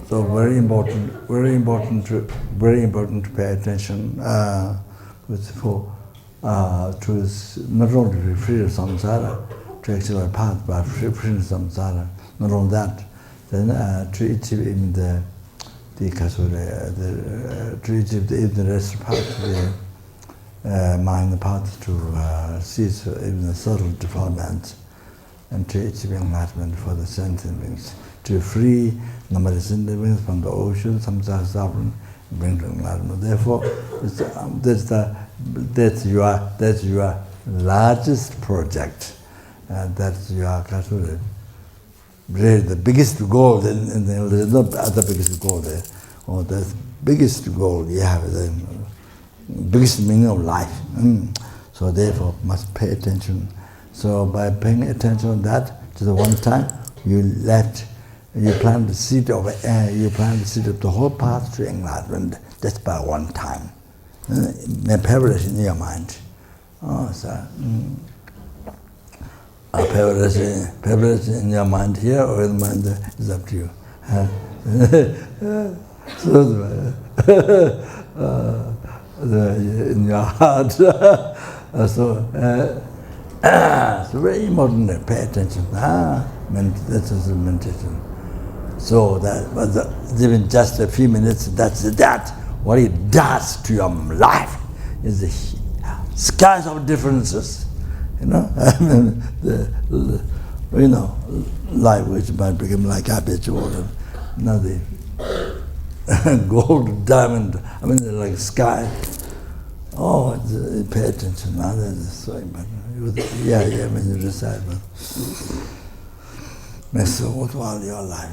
So very important to pay attention to not only to free of samsara, to actualize path, but free of samsara. Not only that, then to achieve even the rest path, the mind path to cease even the subtle defilements, and to achieve enlightenment for the sentient beings, to free number sentient beings from the ocean, samsara suffering, bring to enlightenment. Therefore, that's your largest project. That's your really the biggest goal. There's no other biggest goal there. Or the biggest goal you have, the biggest meaning of life. So therefore, must pay attention. So by paying attention to that, just one time, you plant the seed of the whole path to enlightenment just by one time. Perish in your mind. Perish in your mind here or in the mind is up to you. In your heart. So very important to pay attention. This is meditation. So that was even just a few minutes. That's that. What it does to your life is the skies of differences. Life which might become like habitual, nothing. Gold, diamond. Like sky. Oh, pay attention. Now that is so important. When you recite, but makes so worthwhile your life.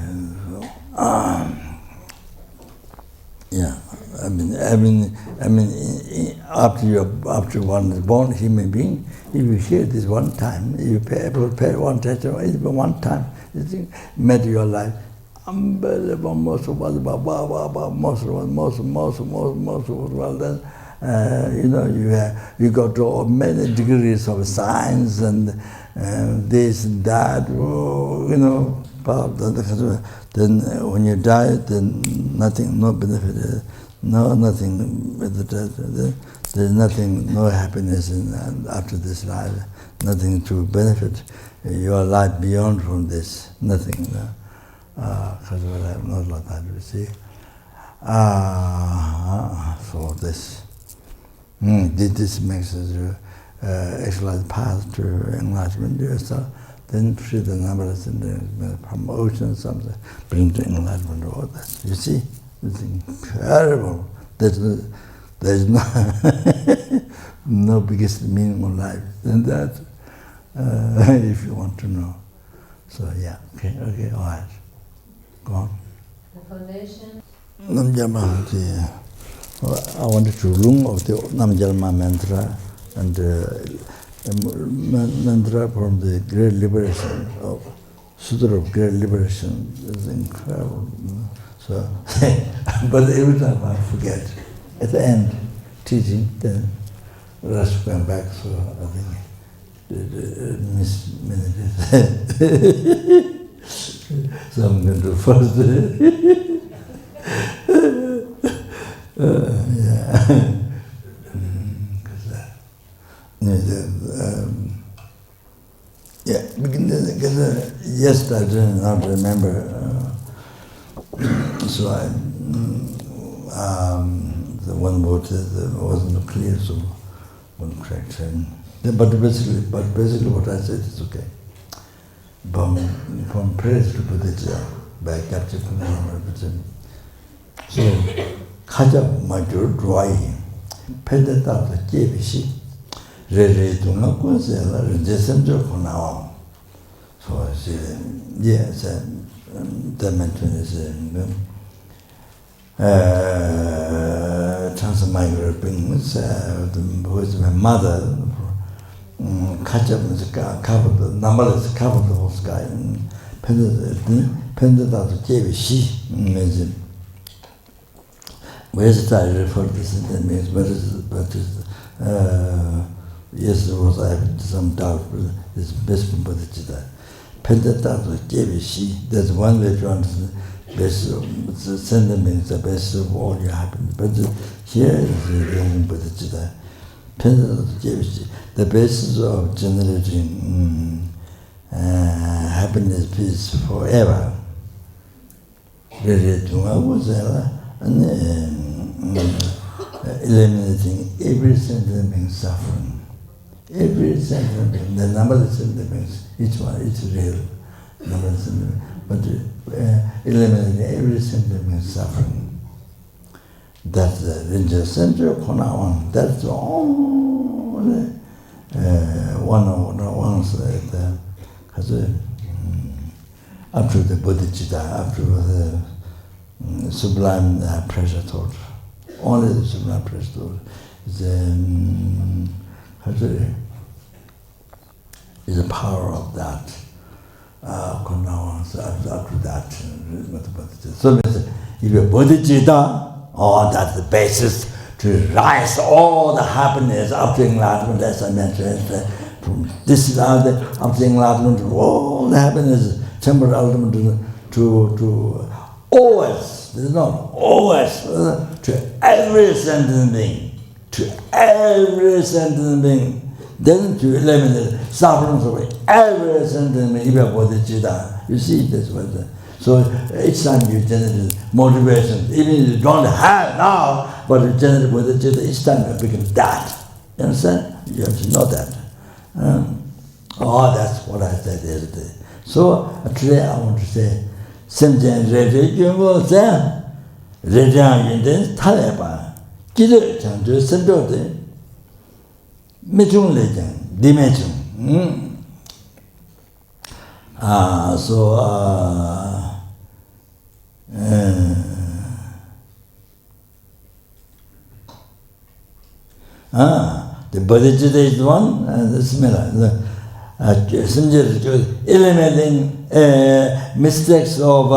After one is born, human being, if you hear this one time, you pay one attention, even one time, you think, made your life unbelievable, most worthwhile. Then you got to many degrees of science and this and that, then when you die, then nothing, no benefit, nothing with the death. There's nothing, no happiness after this life, nothing to benefit your life beyond from this, nothing. Because I have not like that, you see. So this makes us actualize path to enlightenment yourself. Then free the numbers from ocean, something, bring to enlightenment, all that. You see, it's incredible. There's no biggest meaning of life than that, if you want to know. So okay, all right. Go on. The foundation. Namgyalma, I wanted to learn of the Namgyalma mantra and mantra from the Great Liberation, of Sutra of Great Liberation. Is incredible. So, but every time I forget. At the end, teaching, then rush went back. So I think miss minutes. So I'm going to do first. Yes, I did not remember. So the one word wasn't clear, so one correct. But basically, what I said is okay. From praise to bodhichitta, by capture from the So, kaja major drawing, pendeta the jebishi, re dunga kunsela, rejesento konao. So, yes, the mention is transmigrant beings, who is my mother, Kacham is covered, the number is covered the whole sky, and pended out the JVC, imagine. Where's I refer to this? That means, yes, there was, I have some doubt, but it's best from bodhichitta. Pended out the JVC, there's one way to understand. best of the sentiment, the best of all your happiness. But here is the young bodhichitta. The basis of generating happiness, peace forever. Eliminating every sentient being suffering. Every sentient being, the number of sentient beings, each one is real. Number of sentient beings, but eliminating every sentient being suffering. That's the Rinpoche Center, Konawan. That's the only one after the bodhichitta, after the sublime pressure thought. Only the sublime pressure thought is the power of that. Konawan, so after that, so if you're bodhichitta, that's the basis to rise all the happiness after enlightenment, as I mentioned. From this after enlightenment, all the happiness, temporal ultimate to always, there's not always, to every sentient being, then to eliminate sufferings of every sentient being, if you are bodhichitta. You see this was so each time you generate motivation, even if you don't have now, but you generate bodhichitta, each time you become that. You understand? You have to know that. That's what I said yesterday. So today I want to say, sentient religion was there. Religion in the Taleba. Killer Chandu Sendote. Michung legend, dimension. The bodhichitta is one, and the similar. Eliminating mistakes of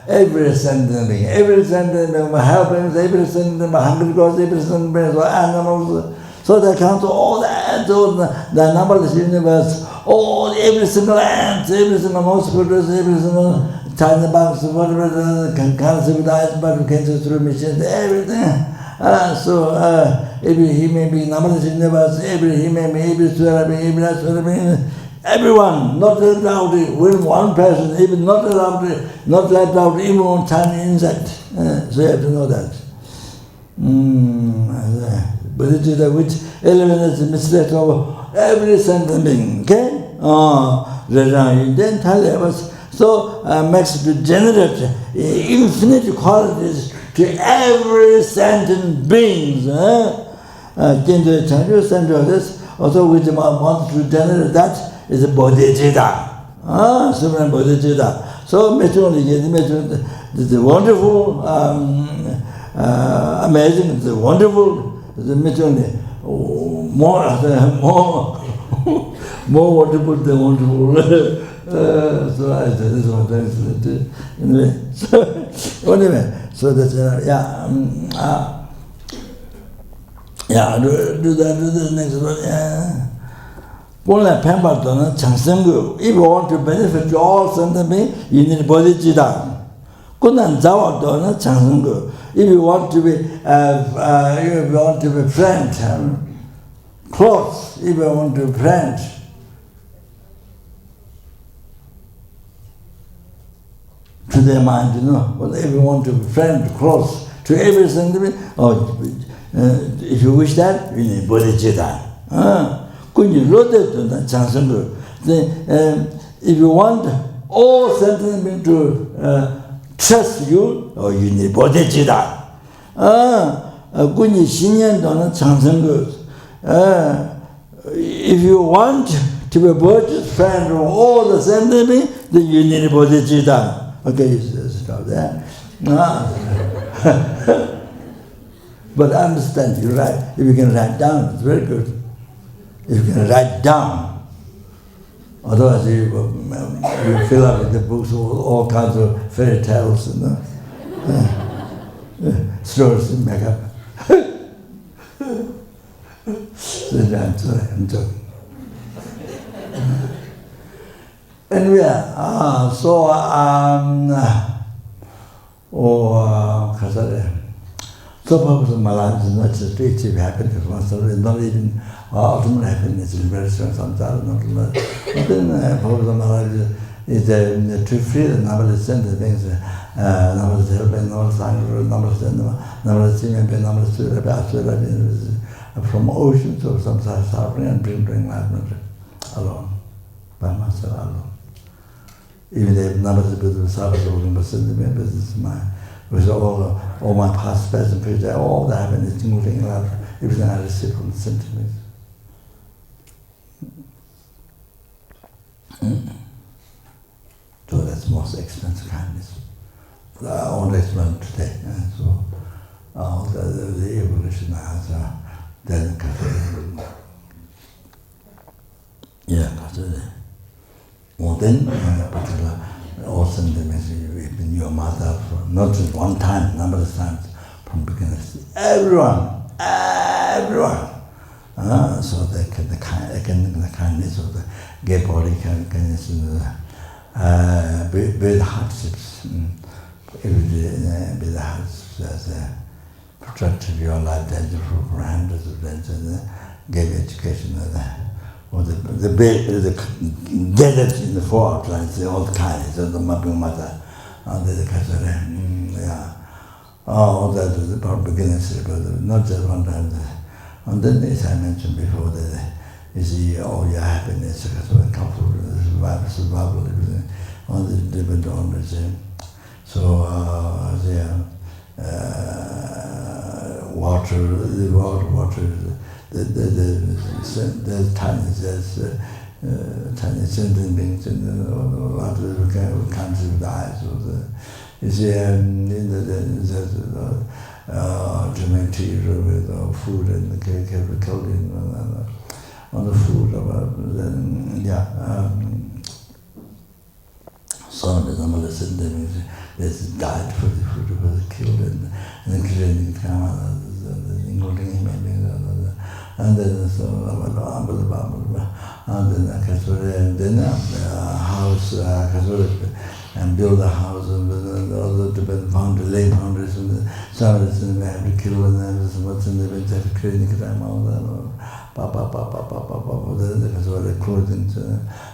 every sentient being. Every sentient being, helping every sentient being, hungry gods, every sentient being, animals. So they count all the ants, all the numberless universe, every single ant, every single mosquitoes, every single tiny bugs, whatever can concept with eyes, but can see through machines, everything. He may be numberless universe, he may be every sphera being, every sphera being, everyone, not left out, with one person, even not left out even one tiny insect. So you have to know that. Bodhichitta, which eliminates the mistake of every sentient being, okay? Then so makes to generate infinite qualities to every sentient being. Also, which wants to generate that is a bodhichitta. Supreme bodhichitta. So, this is wonderful, amazing, it's wonderful. The more wonderful than wonderful. So I said this one. Anyway, so that's do the next one. If you want to benefit all sentient beings, you need bodhichitta. If you want to be friend, close. If you want to be friend, to their mind, But if you want to be friend, close to every sentiment, if you wish that, you need bodhichitta. If you want all sentiment to trust you, you need bodhichitta. If you want to be virtuous friend of all the sentiment, then you need bodhichitta. Okay, stop there. But understand, you write. If you can write down, it's very good. If you can write down. Otherwise, you fill up with the books with all kinds of fairy tales, stories to make up. I'm joking. Anyway, or so purpose of my life is not just to achieve happiness, not even ultimate happiness, liberation, samsara, not but then purpose of my life is to free the number of sentient things, number of helping, number of sang, number of seeing, number of from oceans of samsara suffering and bring enlightenment alone, by myself alone. Even if number of the service of the business is mine. With all my past, present, future, all the happiness, moving life, everything I receive from the sentiment. So that's the most expensive kindness. I want to explain today. So the evolution has then particular also in your mother, not just one time, number of times from beginning. Everyone. So the kindness of the gay body kindness with hardships, every day with hardships as protected your life, danger for hundreds of days, gave education or the desert in the four outlines, all kinds of the mapping matter, and the all that is about beginners, but not just one time. And then, as I mentioned before, you see all your happiness, comfort, survival, everything, all the different orders. So, water, the tiny sentient beings in the water country with the eyes. You see, to make tea with food and the chemical on the food. Some of the number of sentient beings died for the food, was killed and then creating including him and then so and then house and build a house and all the different founders, lay founders and the service and they have to kill and then what's in the event have to create time all that the clothing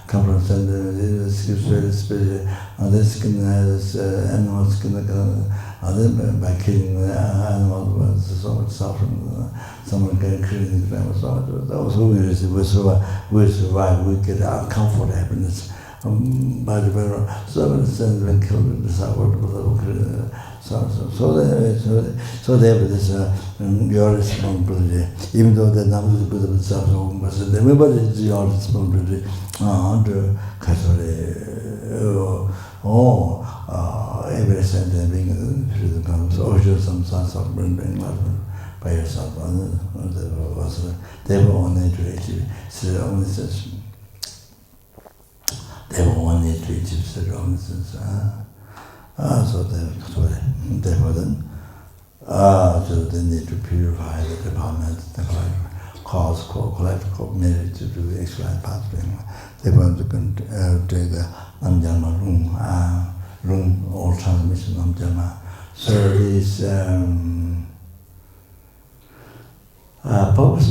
come from the scripture very special and this skin has animal skin and then by killing the animal was so much suffering someone can create time so much that was who we survive we get our comfort happiness by the very so many sins been killed in this world so they have this your responsibility even though the numbers of Buddha themselves but everybody is your responsibility to every sentence being freedom comes ocean some sense of bring enlightenment by yourself they were only to achieve only such they were only to achieve so therefore then so they need to purify the defilements, the cause, collective merit to do the actualize pathway. They want to take the Namgyalma room, all transmission Namgyalma. So this purpose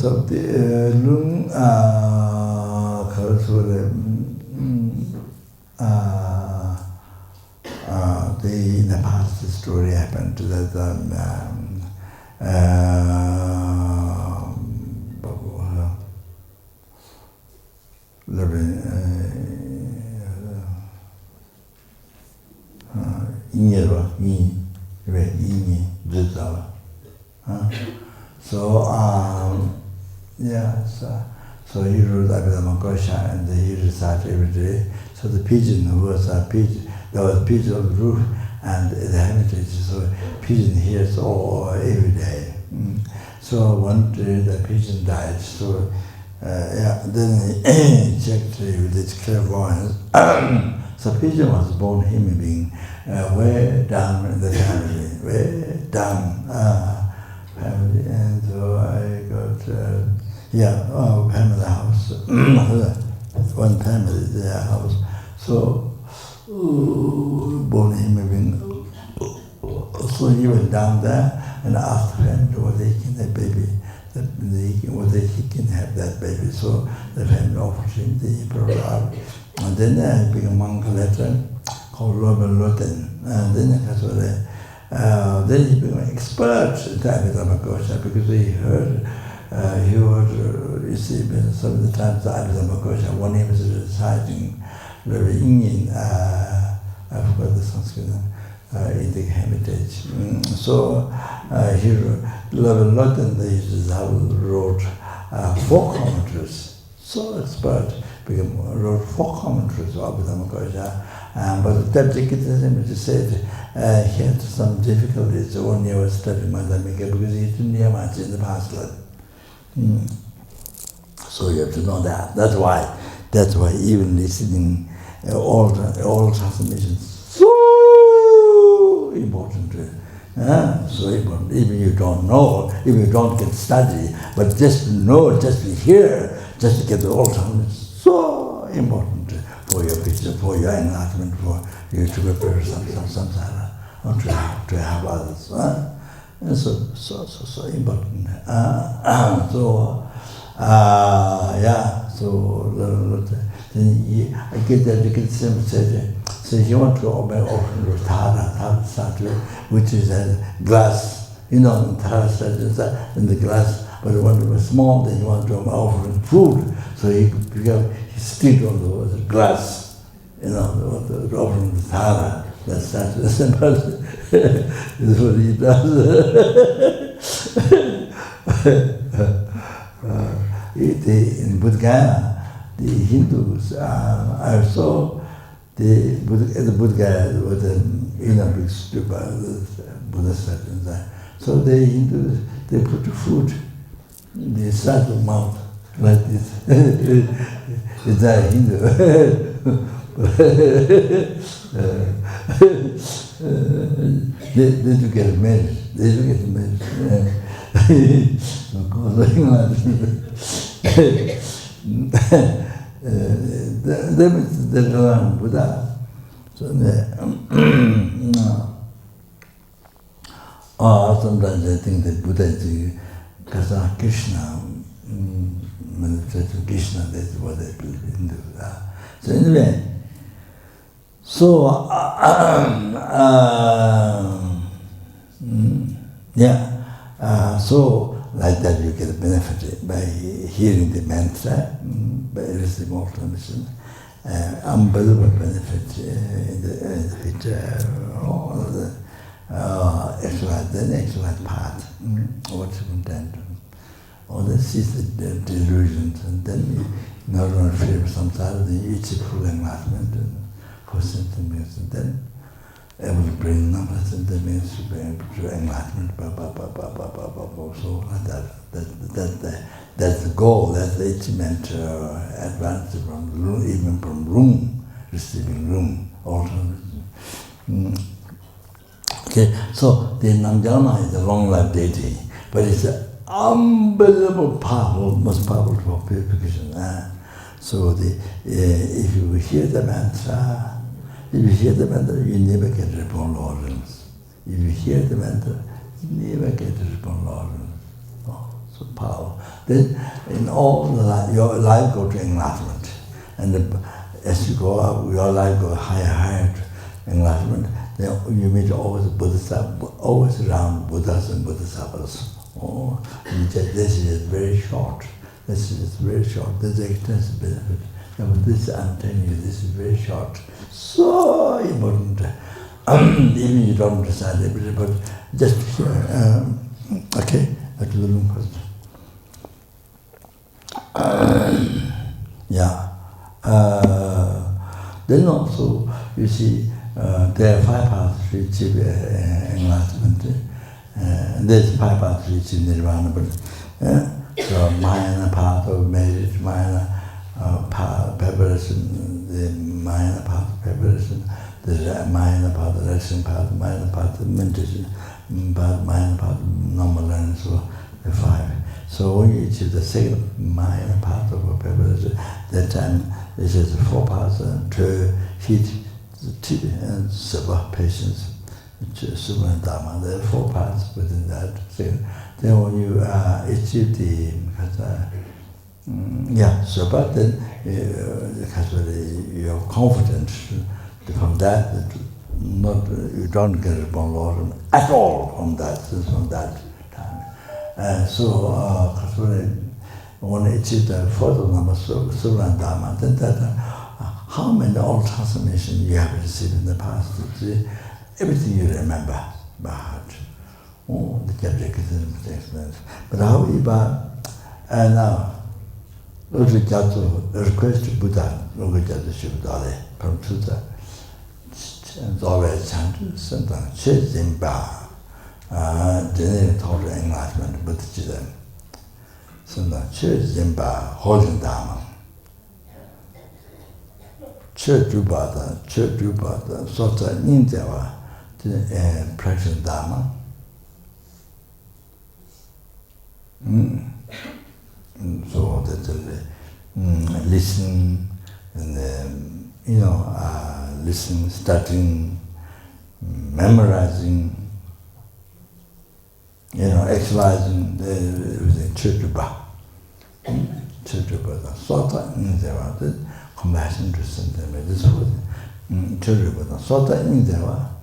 of the room in the past the story happened that living so he wrote Abhidhamma and he recited every day. So the pigeon was a pigeon, there was a pigeon on the roof and the hermitage, so pigeon hears all every day. So one day the pigeon died, so then he checked with his clairvoyance. So pigeon was born human being, way down in the family, way down family, and so I got family house, one family their house. So born So he went down there and asked him whether he can have baby, whether he can have that baby. So the family offered him, he brought it out. And then he became a monk later called Robert Luton. And then he became an expert in Abhidhammakosha because he heard, you see, some of the times the Abhidhammakosha, when he was reciting very Indian, I forgot the Sanskrit, Indic heritage. So he wrote, his wrote 4 commentaries. So expert, wrote 4 commentaries of Abhidhammakosha. But that he said he had some difficulties when he was studying Madhyamika because he didn't hear much in the past life. So you have to know that. That's why even listening all transmissions so important. So important. Even you don't know, even you don't get study, but just to know, just to hear, just to get the all transmissions, so important for your picture, for your enlightenment, for you to prepare samsara, or to have others. And so important. Then I get that you can say, so he wants to open to Tara statue, which is a glass, Tara statue in the glass, but when it was small, then he wanted to offer food, so he stood on the glass, offering the Tara, that statue. That's what he does. In Bodh Gaya, the Hindus are so, the Bodh Gaya was a big stupa, the Buddha statue inside. So the Hindus, they put the food in the side of mouth, like this. It's a Hindu. They do get married. They learn Buddha. So sometimes I think that Buddha is Krishna, meditation Krishna, that's what they believe in. So anyway, so so like that you get benefit by hearing the mantra, by receiving all transmission, unbelievable benefit in the future, all of the actualize part, what you intend. All this is the delusions, and then you not only free of samsara, then you achieve full enlightenment for sentient beings, and then able to bring numbers and the means to be able to enlightenment, so like that. That's the goal, that's the achievement, advantage from room, even from room, receiving room, also. Okay, so the Namgyalma is a long-life deity, but it's an unbelievable powerful, most powerful for purification. So if you hear the mantra, you never get reborn organs. If you hear the mantra, you never get reborn organs. Oh, so powerful. Then in all your life go to enlightenment. And as you go up, your life go higher to enlightenment. Then you meet always Bodhisattva, always around Buddhas and Bodhisattvas. Oh, this is very short. This is very short. There's extensive benefit. But this, I'm telling you, this is very short. So important. Even you don't decide everything, but just here. Okay, back to the room first. Then also, you see, there are 5 paths to achieve enlightenment. There's 5 paths to achieve nirvana. But, so Mahayana path of merit, Mahayana path preparation, the Mahayana path of preparation, the Mahayana path of action path, Mahayana path of meditation, Mahayana path of normal learning, so the 5. So when you achieve the second Mahayana path of preparation, that time this is 4 paths to heat, and serve patience, Sutra and Dharma. There are 4 parts within that. So, then when you achieve the Supa, then you're confident from that. You don't get a Lord at all from that time. And so, when you achieve the 4th number, Sutra and Dharma, then how many old transformations you have received in the past? Everything you remember by heart. Oh, the experience. But however, now, request Buddha, from Sutra, and always chanted, sometimes Zimba, generating total enlightenment, bodhichitta. Sometimes Zimba, holding Dharma. Churchubada, Sota Ninjawa, practice Dharma. So that listen and listening, studying, memorizing, actualizing the Churchuba. Churchuba, Sota Ninjawa. Compassion to sentiment. This was Churchuba. Sota Ninjawa.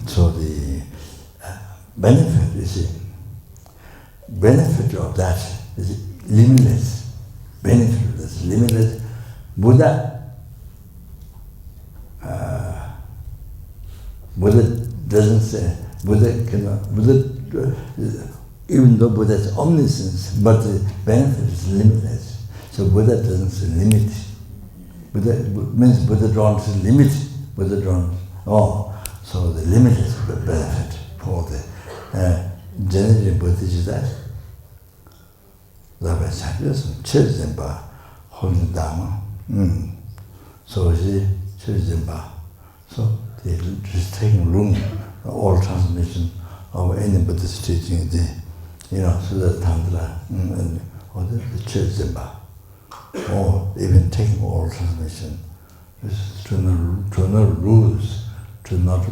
So the benefit of that is limitless. Benefit is limitless. Buddha doesn't say, even though Buddha is omniscience, but the benefit is limitless. So Buddha doesn't say limit. Buddha means Buddha don't say limit. Buddha don't. So the limitless benefit for the generating bodhichitta. Rabbi Sakyas, Chizimba, holding Dharma. So she Chizimba. So they just taking room, all transmission of any Buddhist teaching, so the Tantra, or the Chizimba. Or even taking all transmission. To not lose. To not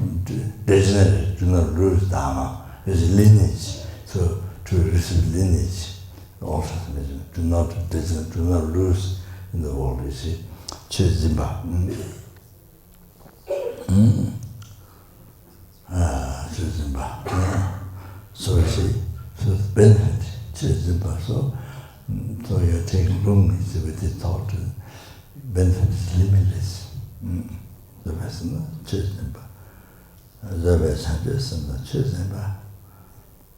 degenerate, to not lose Dharma, is lineage. So to receive lineage, all transmission, to not degenerate, to not lose in the world, you see. Chizimba. Chizimba. So you see, so the benefit, Chizimba. So you're taking room with the thought, benefit is limitless. The person, Chizimba. The person just the Chizimba.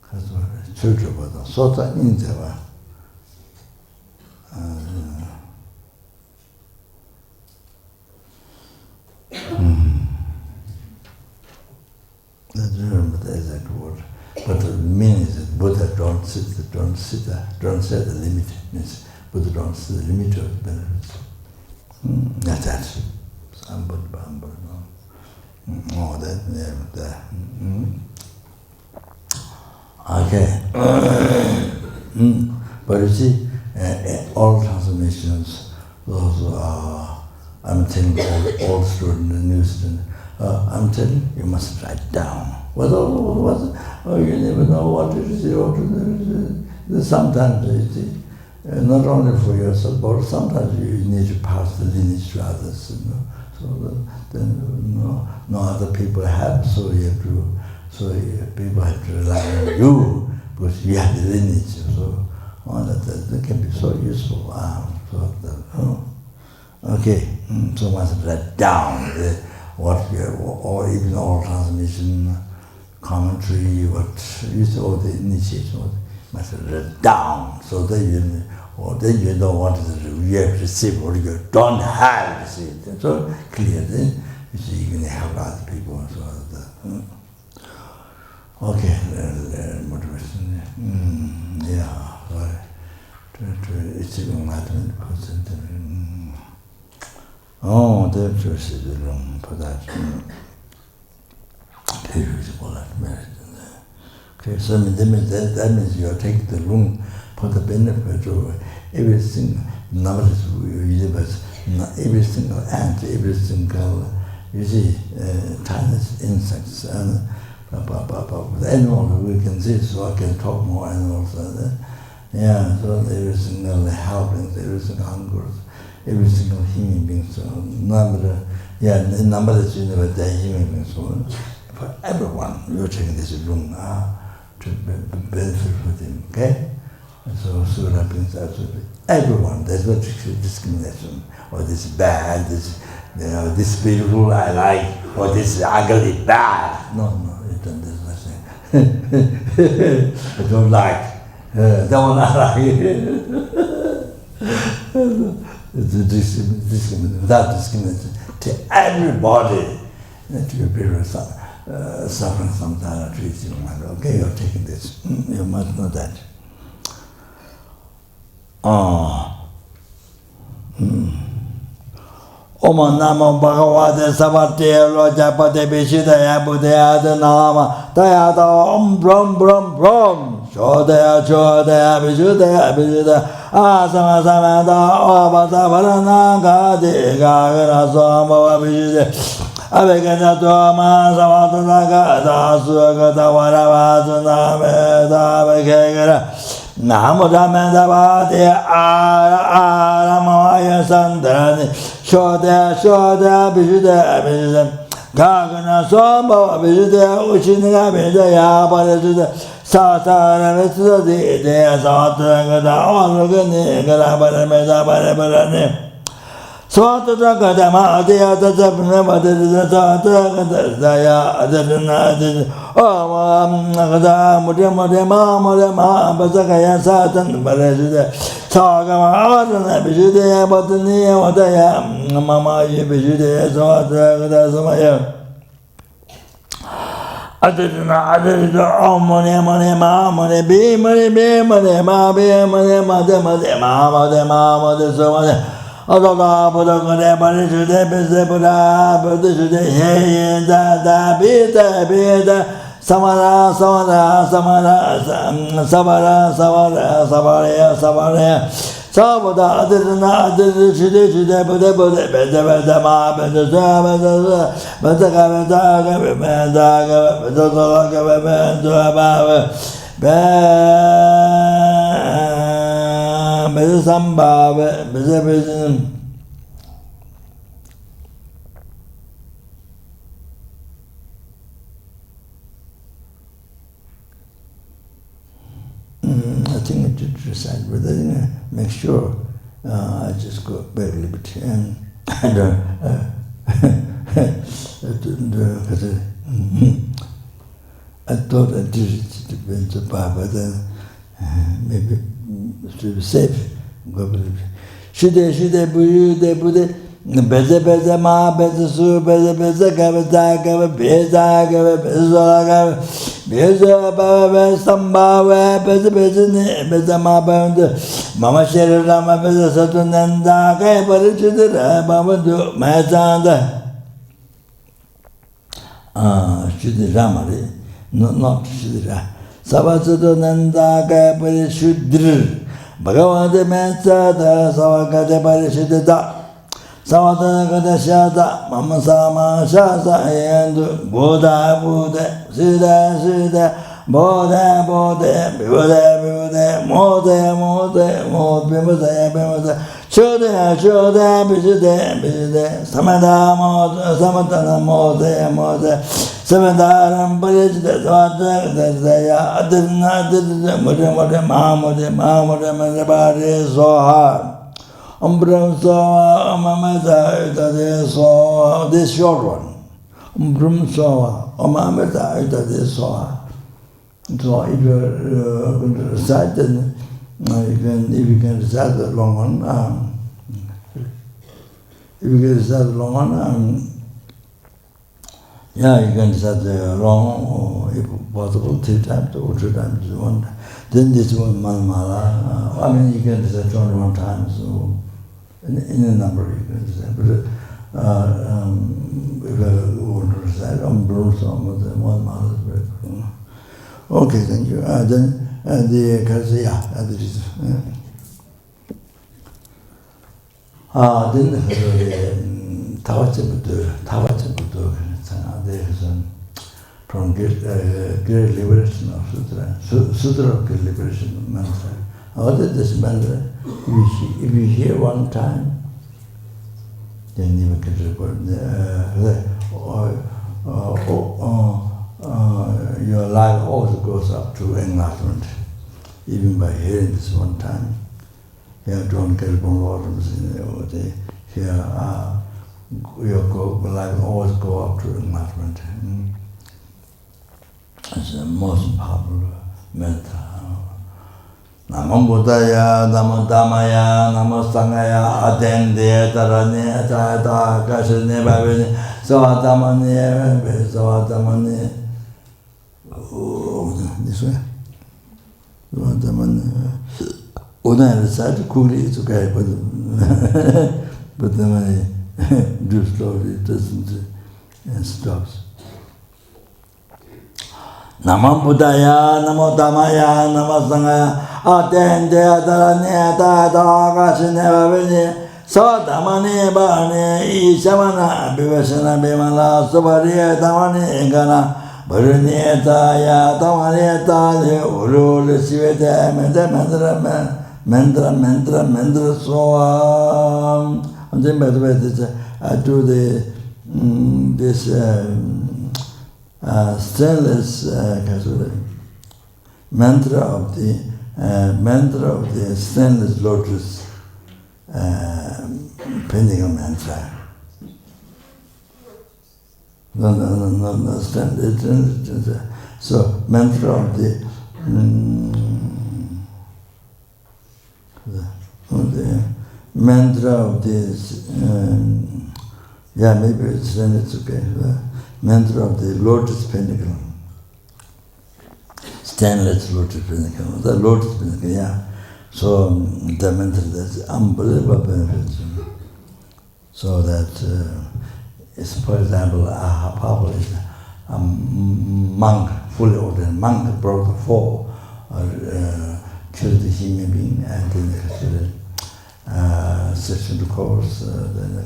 Because Churchuba, Sota Ninjawa. I don't remember the exact word. But the meaning is that Buddha don't set the limit. Means Buddha don't set the limit of benefits. That's that. Okay. But you see, all transformations, those I'm telling all students and new students, I'm telling you must write down. You never know what it is. Sometimes you see, not only for yourself, but sometimes you need to pass the lineage to others. So then no other people have, so people have to rely on you because you have the lineage. So that can be so useful. Okay, so must write down or even all transmission, commentary, all the initiation must write down so that you know what you have received or you don't have received. So clear then you can help other people. Okay, motivation. It's enlightenment percent. Oh, that's just the room for that. Okay, so that means you are taking the room for the benefit of every single number of universe, every single ant, every single, you see, tiny insects and the animals we can see, so I can talk more animals. Yeah, so every single helping, every single hunger, every single human being, so number, the numberless universe, the human beings, so for everyone, you're taking this room to benefit for them, okay? And so Sura brings absolutely everyone. There's no discrimination, or this bad, this beautiful I like, or this ugly bad. No, there's nothing. I don't like. Don't like. It's discrimination, without discrimination, to everybody, to be people suffering samsara treats you. Okay, you're taking this. You must know that. Om Namo Bhagavate Savate Rajapate Vishidaya Buddhaya Nama Tayata Om Brum Brum Brum Shodaya Shodaya Vishudaya Vishudaya Asama Samanta Obata Varana Gadi Gagana Swambhava Vishudaya Avekana Toma Samata Nagata Sugata Varavatu Nameta Vekegara Namudamendavati Aramaya Sandarani Shoda Vishudaya Gagana Swambhava Vishudaya Uchinaga Vishudaya Parasuda Satara Vishudaya Dea Satarangata Olugani Garabarameda Barabarani Swatata Kadama Dea Tatapna Madhya Satara Daya Adana Om Nagada Mudema Mudema Basakaya Satan Barasuda Sagama Adana Vishudaya Batani Wadaya Mama Vishudaya Satara Samaya Adana Omone Mone Mamone Be Mone Be Mone Ma Be Mone Made Made Made Made Samade Adana Buddha Gode Parisude Bise Buddha Buddhisude Hey Da Bita Bita Samara Samara Samara Samara Samara Samara Samara Sabuddha Adana Adishide Buddha Buddha Beda Beda Ma Beda Beda Beda Beda Beda Beda Beda Sambhava Beda I think I should recite, but I make sure I just go back a little bit and I thought I did it to be but then maybe to be safe. Shide Buddha Beza Ma Beza Su Beza Gavata Gava Beza Gava Beza Beza Bava Sambhava Beza Ma Banda Mama Shera Rama Beza Satunanda Kaya Parichidra Bhavadu Mahasanda Shudra Ramari, not Shudra Savasatunanda Kaya Parishudra Bhagavata Mensada Savakata Parishudra Savata Shata Mama Sama Shasa and Buddha Sida Bodha Buddha Mode Bimasa Shoda Bishide Samatana Mode Samadaram Parishita Daya Adana Mamode Zohar Umbram Sawa Mamata Sawa, this short one. Umbram Sawa Mamata Sawa. So if you're going to recite, then if you can recite the long one, if you can recite the long one, yeah, you can recite the long, or if possible, 3 times or 2 times. Then this one Manmala, I mean, you can recite 21 times, so in a number you can recite. But if I want to recite, one month is very good. Okay, thank you. Then the Karsaya, that is. Then the Tawachabudu, there's from Great Liberation of Sutra of Great Liberation mantra. What is this mantra? If you hear one time, then you can report. Your life also goes up to enlightenment, even by hearing this one time. Here, don't get bonlorums in here. Your life always go up to enlightenment. It's the most powerful mantra. Namo Buddhaya, Namo Dhammaya, Namo Sanghaya, Adende, Tarane, Tata, Kashane, Babini, Sawatamani, Sawatamani. Oh, this way. Sawatamani. Una recite quickly, it's okay, but the money do slowly, it doesn't and stops. Namo Buddhaya, Namo Dhammaya, Namo Sanghaya, Adende, Tarane, Tata, Kashane, Babini, Sawatamani, Bani, Ishamana, Bivashana, Bimala, Subhariya, Tamani, Engana, Bharineta, Ya, Tamaneta, Uru, Sivete, Mantra, so and then by the way, I do this stainless mantra of the Stainless Lotus Pinnacle mantra. No, stainless. So mantra of the mantra of this, maybe it's okay. Mantra of the Lotus Pinnacle. Stainless Lotus Pinnacle. The Lotus Pinnacle, So the mantra, that's unbelievable benefits. So that, for example, how powerful is a monk, fully ordained monk, brought the fall, killed the human being, and then session course, then I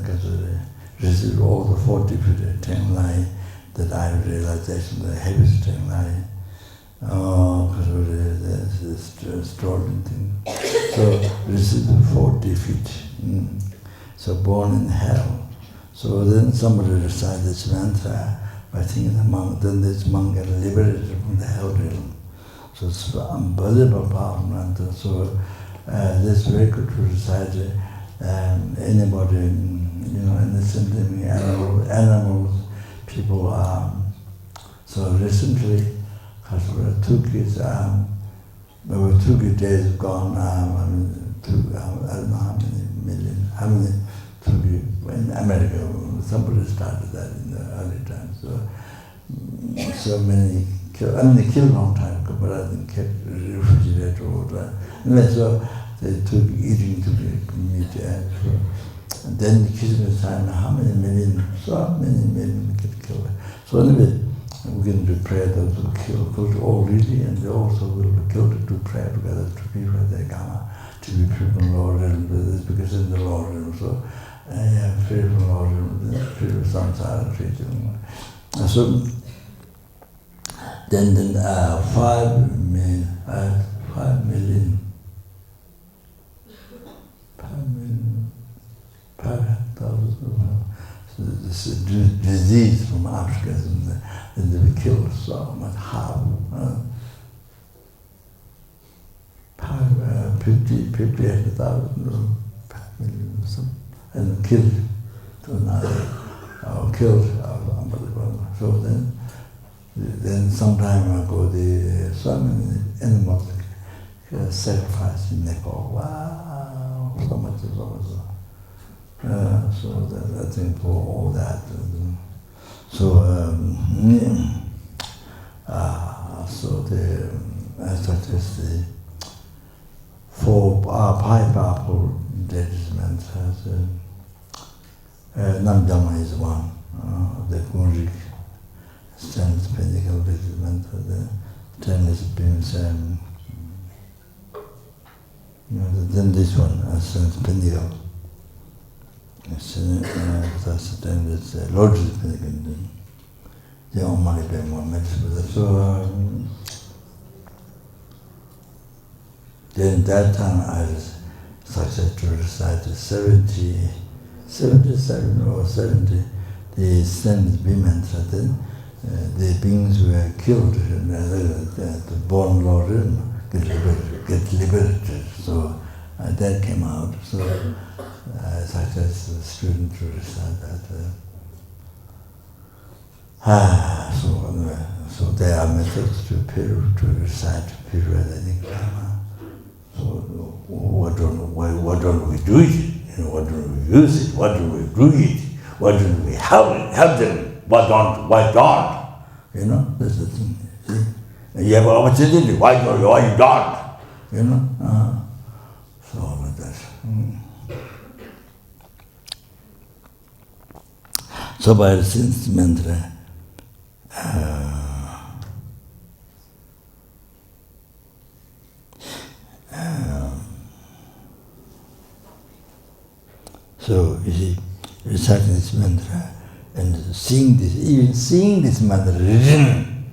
received all the 40 10 line that I realization, the heaviest 10 line. This extraordinary thing. So received 40 feet. So born in hell. So then somebody recited this mantra by thinking the monk, then this monk got liberated from the hell realm. So it's unbelievable power mantra. So this is very good to recite. Anybody, innocent animals, people. So recently, because there were 2 kids, there were 2 good days gone. I don't know how many 2 in America. Somebody started that in the early times. So many killed. They killed a long time ago, but I think kept refrigerator or anyway, so they took eating to meat and then the Christmas time, how many million get killed. So anyway, we're going to pray those who killed already, and they also will be killed to pray together to be with their Gamma, to be free from Lord and because in the Lord and so free from Lord and free from samsara, free from. So then 5 million. 5,000 this disease from Africa, and they were killed so much. How? 58,000, 5 million, and killed to another, killed unbelievable. So then some time ago, so many animals sacrificed in Nepal. Wow, so much. So that, I think for all that. So such as the 4 powerful detachments has Namgyalma is one. The Gunrik, Stainless Pinnacle, the Stainless beams, then this one, Stainless Pinnacle. Stainless Lotus Pinnacle. They all money pay more medicine. So then that time I was successful to recite 77 or 70, the Stainless beam mantra. Then the beings were killed, the born Lord get liberated. So that came out. So I successful student to recite that. So there are methods to recite periodic karma. So why don't we do it? Why don't we use it? Why don't we do it? Why don't we help them? Why don't? That's the thing. See? You have an opportunity. Why don't? So all of that. So by the sense mantra. So you see, reciting this mantra and seeing this mantra written,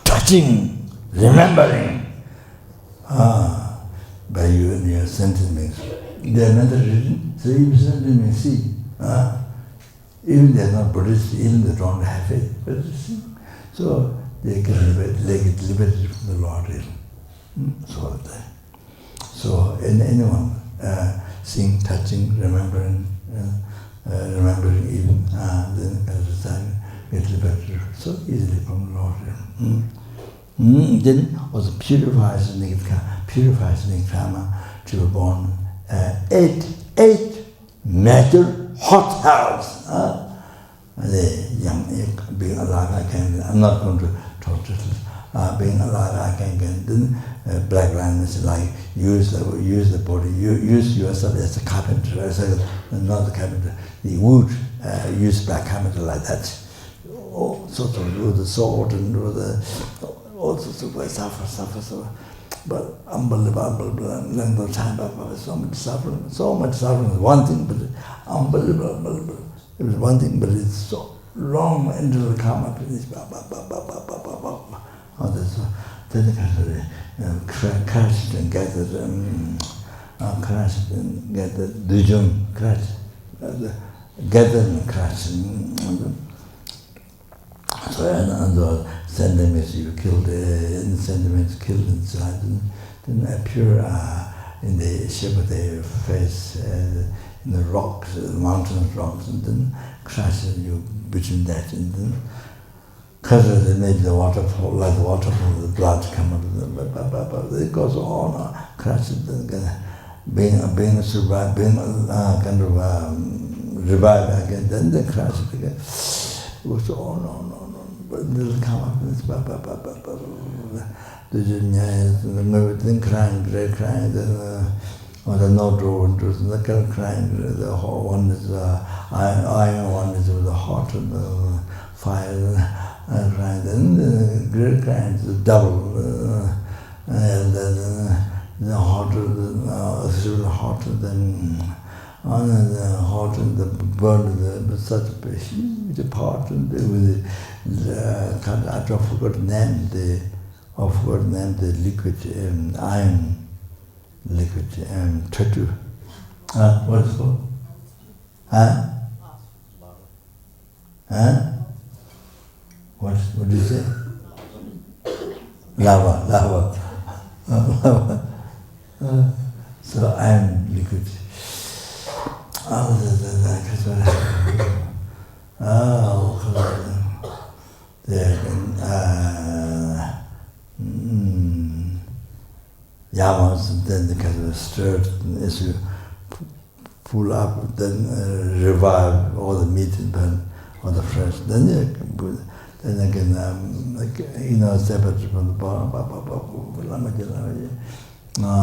touching, remembering, by you and your sentient beings. They are not written, so you sentient beings see. Even they are not Buddhists, even they don't have it, but see. So they get liberated from the Lord. So anyone seeing, touching, remembering even, then at the time get liberated so easily from the Lord. Then also purifies negative karma to be born 8 major hot hells. Being alive, I'm not going to talk to this. Being alive, I can get. Then black line is like use the body, use yourself as a carpenter, not the carpenter. The wood, use black carpenter like that. All sorts of do the sword and do all sorts of ways, suffer. But unbelievable length of time, so much suffering. One thing, but unbelievable. It was one thing, but it's so long until the karma finish. Then they crashed and gathered, delusion, gathered and crashed. So and the sentiments you killed, killed inside, then appear in the shape of their face, in the rocks, the mountains, rocks, and then crash you between that, and then because they made the waterfall, like the waterfall, the blood come out of them. It goes on, crashes, being survived, being kind of revived again, then they crash it again. It goes on. But it doesn't come up. Then crying, great crying, then the no door, the crying, the hot one is iron one is with the hot and the fire. Right, then the great kind is double, and then the hotter, hotter than the hot and the burn, but such a huge part, and with I forgot the liquid iron liquid tattoo. What is it called? What do you say? Lava. So iron liquid. Yamas, then the kind of stirred, as you pull up, then revive all the meat and burn, all the fresh. Then again, separate from the bottom,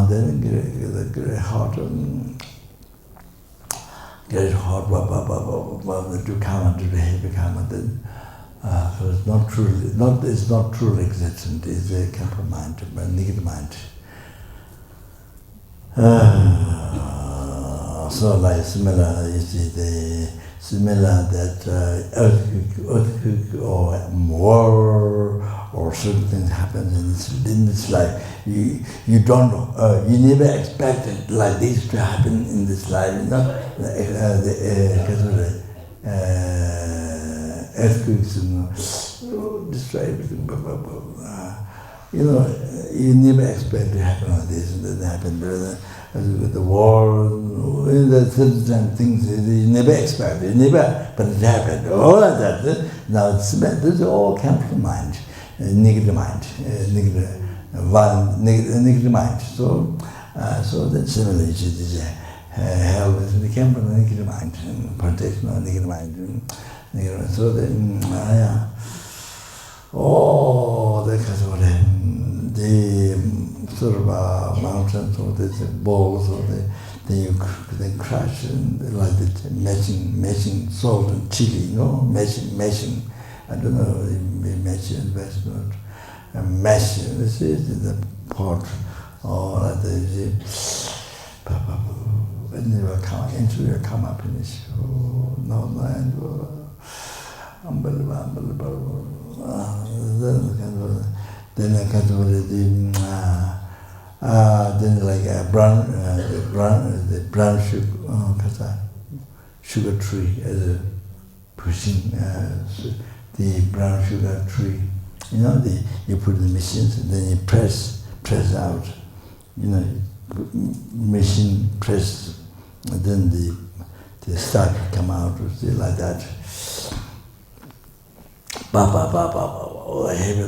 then get hot and get hot, to karma, to the heavy karma, then so it's not truly existent, it's a camper mind, a negative mind. So like similar, you see similar that earthquake or war or certain things happen in this life. You don't know, you never expected like this to happen in this life. You know, earthquakes, destroy everything. You know, you never expect to happen like this, and then happen with the war, the certain things you never expect, but it happened. All of that. Now this all comes from mind, negative mind, negative mind. So that's similarly, hell came from the negative mind, protection of negative mind. So then, the sort of mountains or the balls or then you crash and like the meshing salt and chili, meshing. I don't know, meshing investment, mesh. This is the pot or when you come into your come up in this. Unbelievable. Then I can do then like a the brown sugar tree pushing the brown sugar tree. You know, you put in the machines and then you press out. You know, machine press, and then the start come out like that. Heavy,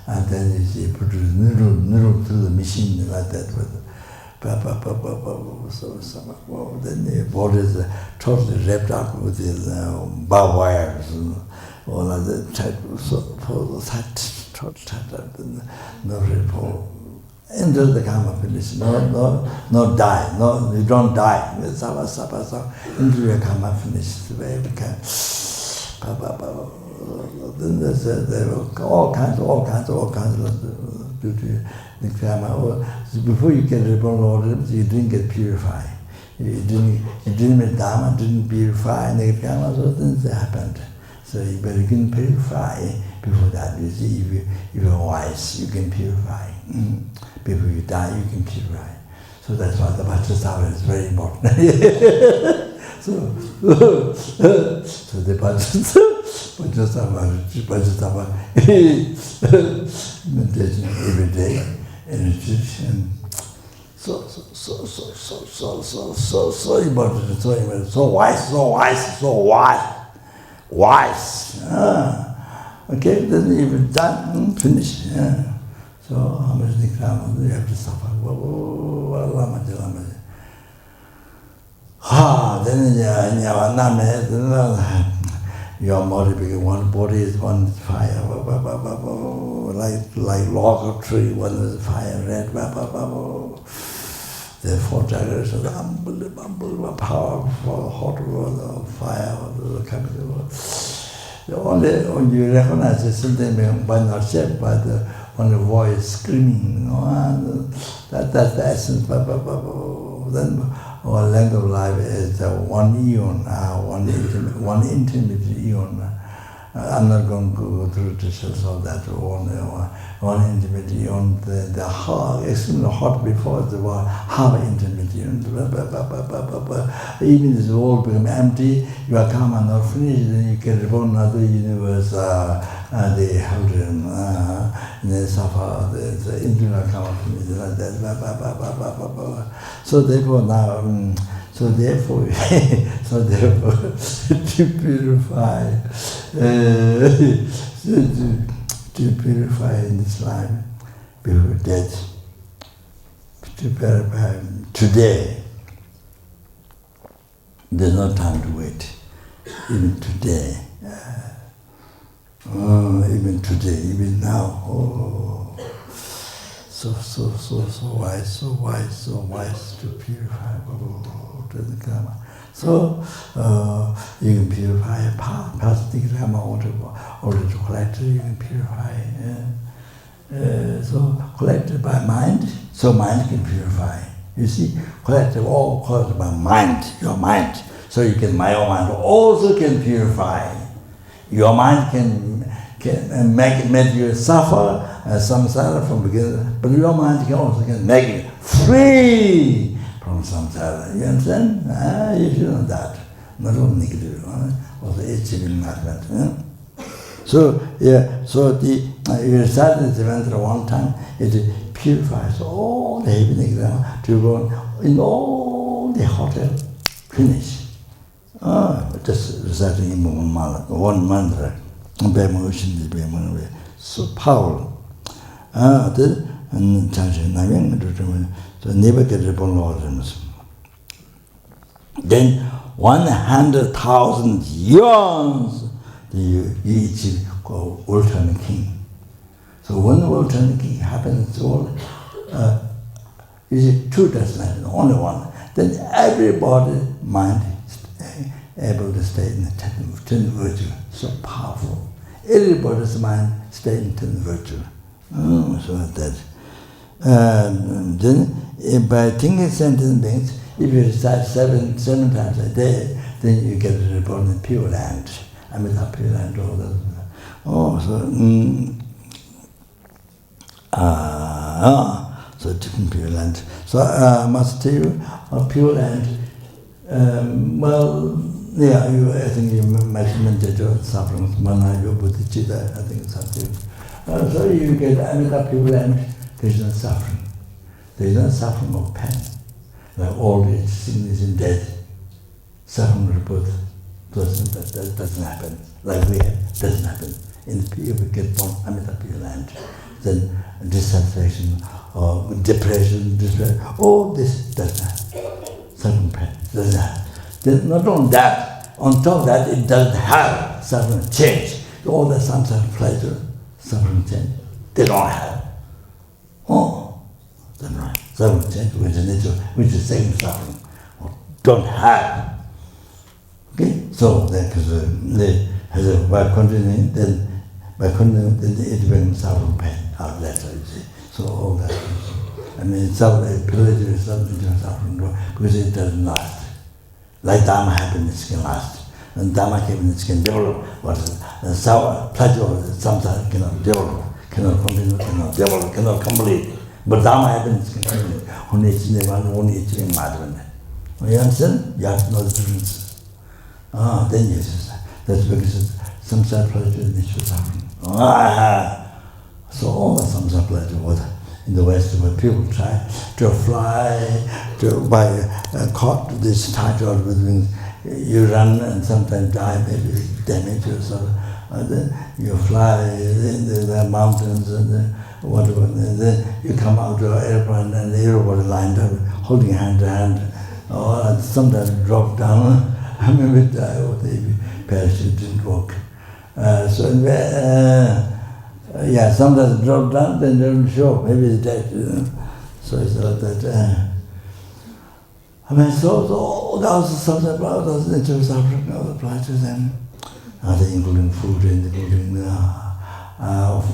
and then you produce noodle through the machine like that. Then the body is totally wrapped up with these barbed wires and all of that. No report. Enter the karma finish. No die. No, you don't die. Into your karma finish. Then there's all kinds of duty. Before you get reborn Lord, you didn't get purified. You didn't Dharma, didn't purify negative karma, so things happened. So you better get purify before that. You see, if you're wise, you can purify. Before you die, you can purify. So that's why the bodhisattva is very important. So the bodhisattva meditation every day, and so important, so wise. Okay, then you've done, finish. So how much you have to suffer? Then your body became one body is one fire, like log of tree, one is fire, red, the four gyrations, unbelievable powerful hot water, fire, coming. Only when you recognize it, something by not shape, but only voice screaming, that's the essence. Then our length of life is one eon, one intimate eon. I'm not going to go through details of that. One intimate eon, the heart, extremely hot before the one half intimate eon. Even this world become empty, your karma not finished, then you can reborn another universe, the Halden, the Safa, the internal karma finished like that. So therefore now, to purify, to purify in this life before death, to purify today. There's no time to wait. Even today, even now. So wise to purify. to the karma. So you can purify past the karma or to collect, you can purify. So collected by mind, so mind can purify. You see, collected all collected by mind, your mind. So you can, my own mind also can purify. Your mind can make you suffer samsara from beginning, but your mind can also make you free from samsara. You understand? You should know that. Not only negative, also achieving enlightenment. So the you recite the mantra one time, it purifies all the heavy negative to go in all the hotel, finish. Just reciting one mantra, so powerful. And so never get upon then 100,000 years you each go alternate king. So when the alternate king happens, all is two doesn't happen, only one. Then everybody mind able to stay in the ten virtue, so powerful. Everybody's mind stay in ten virtue. So that. Then by thinking sentient beings, if you recite seven times a day, then you get a report in Pure Land. I mean, not Pure Land, all that. So different Pure Land. So I must tell you, Pure Land. I think you mentioned suffering, bodhichitta, I think it's something. So you get Amita Pure Land, there's no suffering. There's no suffering of pain. Like old age, sickness and death, suffering of birth, that doesn't happen. Like we have, doesn't happen. If we get born Amita Pure Land, then dissatisfaction or depression, all this doesn't happen. Suffering pain doesn't happen. Then not only that, on top of that, it doesn't have suffering change. All the samsara pleasure, suffering change, they don't have. That's right. Suffering change, which is nature, which is second suffering, don't have. Okay? So that is by continuing, then it brings suffering pain out of that, you see. So all that. I mean, suffering, pleasure is suffering, because it doesn't last. Like Dharma happiness can last, and Dharma happiness can develop. What is pleasure or samsara cannot develop, cannot continue, cannot develop, cannot complete. But Dharma happiness can complete. Only achieving enlightenment. You understand? You have to know the difference. Then yes, that's because samsara pleasure is nature suffering. So all the samsara pleasure was in the West, where people try to fly, to buy a caught this title with wings, you run and sometimes die, maybe damage yourself. Then you fly in the mountains and whatever, and then you come out to an airplane and everybody lined up, holding hand to hand, or sometimes drop down, maybe die, or maybe parachute didn't work. Sometimes drop down, then they don't show, maybe it's dead. So it's like that. So all those something about those nature suffering, all apply to them. Including food, including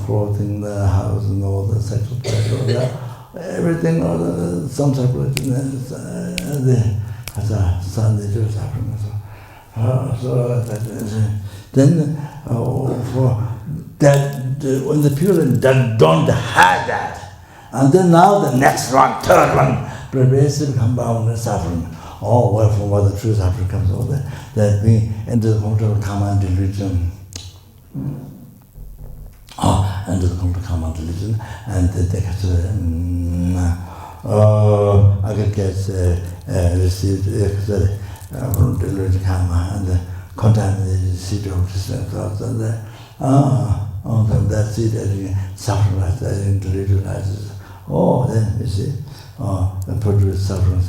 clothing, the house, and all the sexual pleasure, everything, all the some separation, as a son, nature suffering. Then for that, when the pure that don't have that, and then now the next one, third one, pervasive compound suffering. From what the true suffering comes over that we enter the point of karma delusion. Enter the point of karma delusion, and they get I could get received from delusion karma and contaminated seed of distant thoughts, and that seed suffering rises, delusion rises. Then you see. And produce suffering,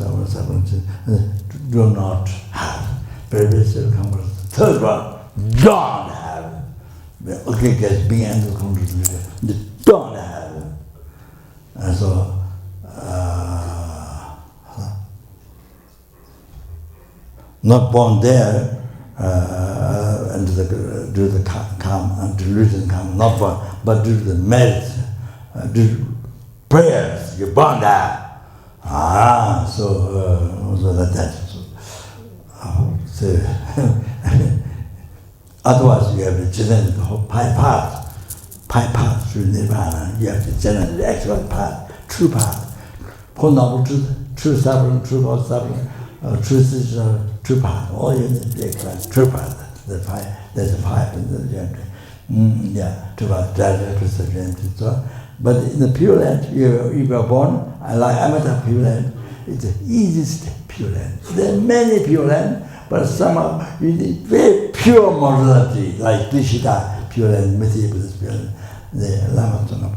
do not have. Pervasive comfort. Third one, don't have. Okay, guys, being able to come to the they don't have. And so, not born there, and due to the karma, delusion karma, not born, but due to the merit, due to prayers, you're born there. So like that. So otherwise, you have to generate the whole path through nirvana. You have to generate the actual path, true path. Four noble truth, true suffering, true false suffering, true situation, true path. All you need to express true path. There's a pipe in the gentry. True path, so. But in the Pure Land, if you are born, like Amata Pure Land, it's the easiest Pure Land. There are many Pure Land, but somehow you need very pure morality, like bodhichitta Pure Land, Mithya Buddhist Pure Land, the Lama Tsangpa.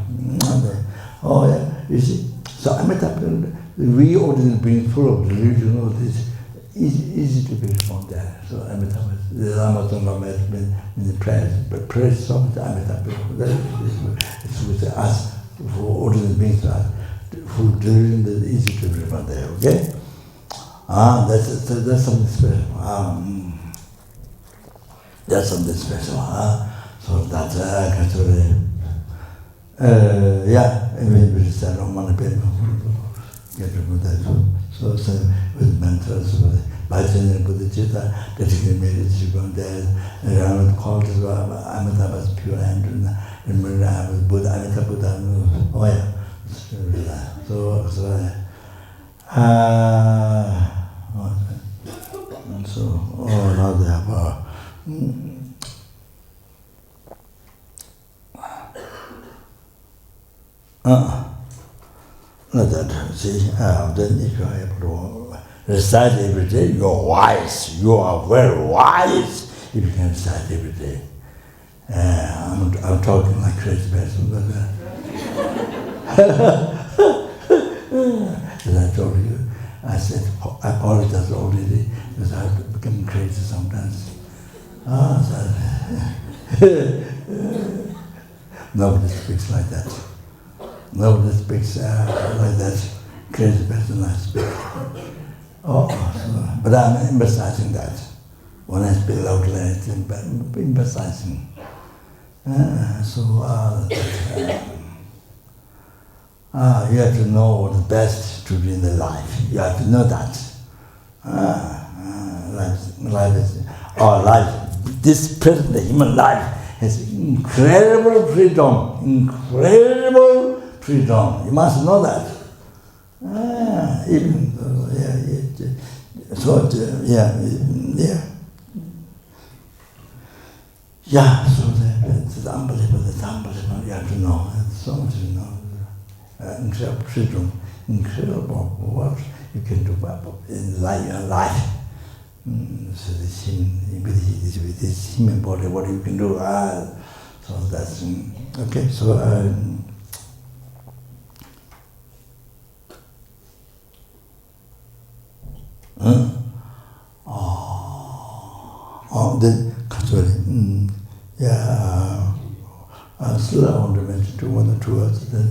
Oh yeah, you see. So Amata Pure Land, the reordinary being full of delusion, all this, easy to be from there. So Amata, the Lama Tsangpa has been in the prayers, but praise so much Amata Pure Land. It's with us, for ordinary beings, who delusion is easy to be from there, okay? That's something special. That's something special. So that's considered. Maybe it's a Roman paper. Get rid of that. So with mentors, with Bhajan and bodhichitta, getting meditation from there, and around the called as well, Amitabha's pure hand, and Mira was Buddha, Amitabha Buddha. Oh yeah. So now they have like that. See, then if you are able to recite every day, you are wise. You are very wise if you can recite every day. I'm talking like crazy person, but as I told you, I said, I apologize already because I become crazy sometimes. Nobody speaks like that. Nobody speaks like that. Crazy person I speak. But I'm emphasizing that. When I speak loudly, I'm emphasizing. You have to know what's best to do in the life. You have to know that. Life, this present human life has incredible freedom. You must know that. It's unbelievable. You have to know. It's so much to know. Incredible freedom, incredible what you can do in your life. So this human body, what you can do. So that's okay. So then still I want to mention one or two words. Then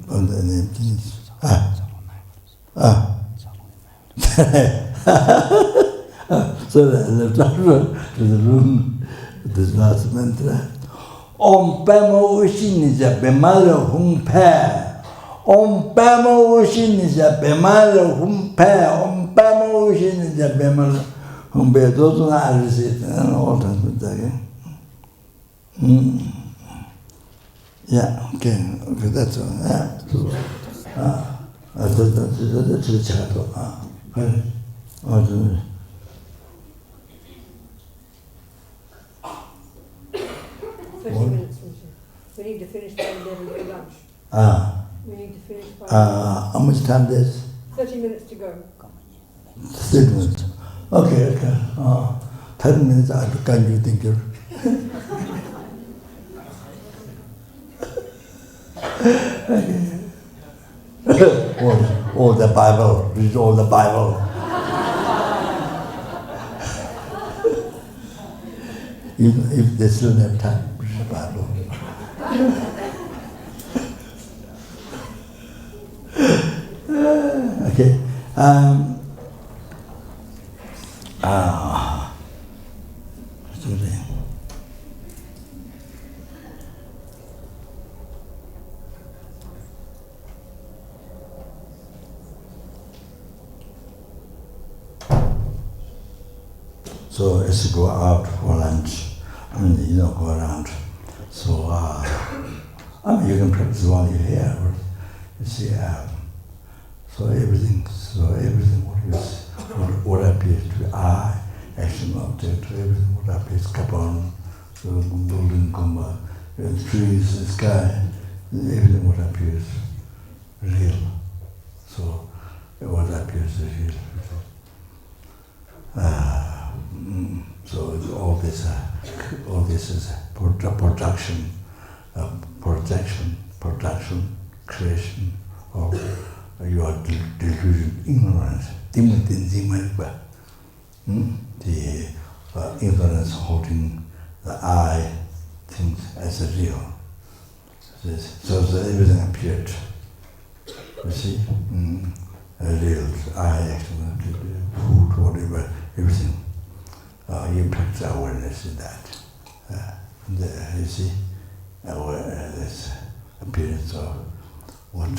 on the emptiness. So I left out to the room with this last mantra. Om Pamo Ushinija Bemala Humpe. Om Pamo Ushinija Bemala Humpe. Om Pamo Ushinija Bemala Humpe. Those are not recite and all times again. Yeah, okay, that's all. That's the chapter. 30 minutes. We need to finish by 11 for lunch. We need to finish by how much time there's? 30 minutes to go. 30 minutes. Okay. 30 minutes, can you think you're... all the Bible, read all the Bible. If they still have time, read the Bible. So as you go out for lunch, go around. So, you can practice while you're here. But you see, so everything what appears to be eye, action object, everything what appears Kopan, building, trees, the sky, everything what appears real. So what appears real. So all this is production, production, creation of your delusion, ignorance. The ignorance holding the I things as a real. So everything appeared. You see, real I actually food, whatever, everything. You practice awareness in that. You see, this appearance of what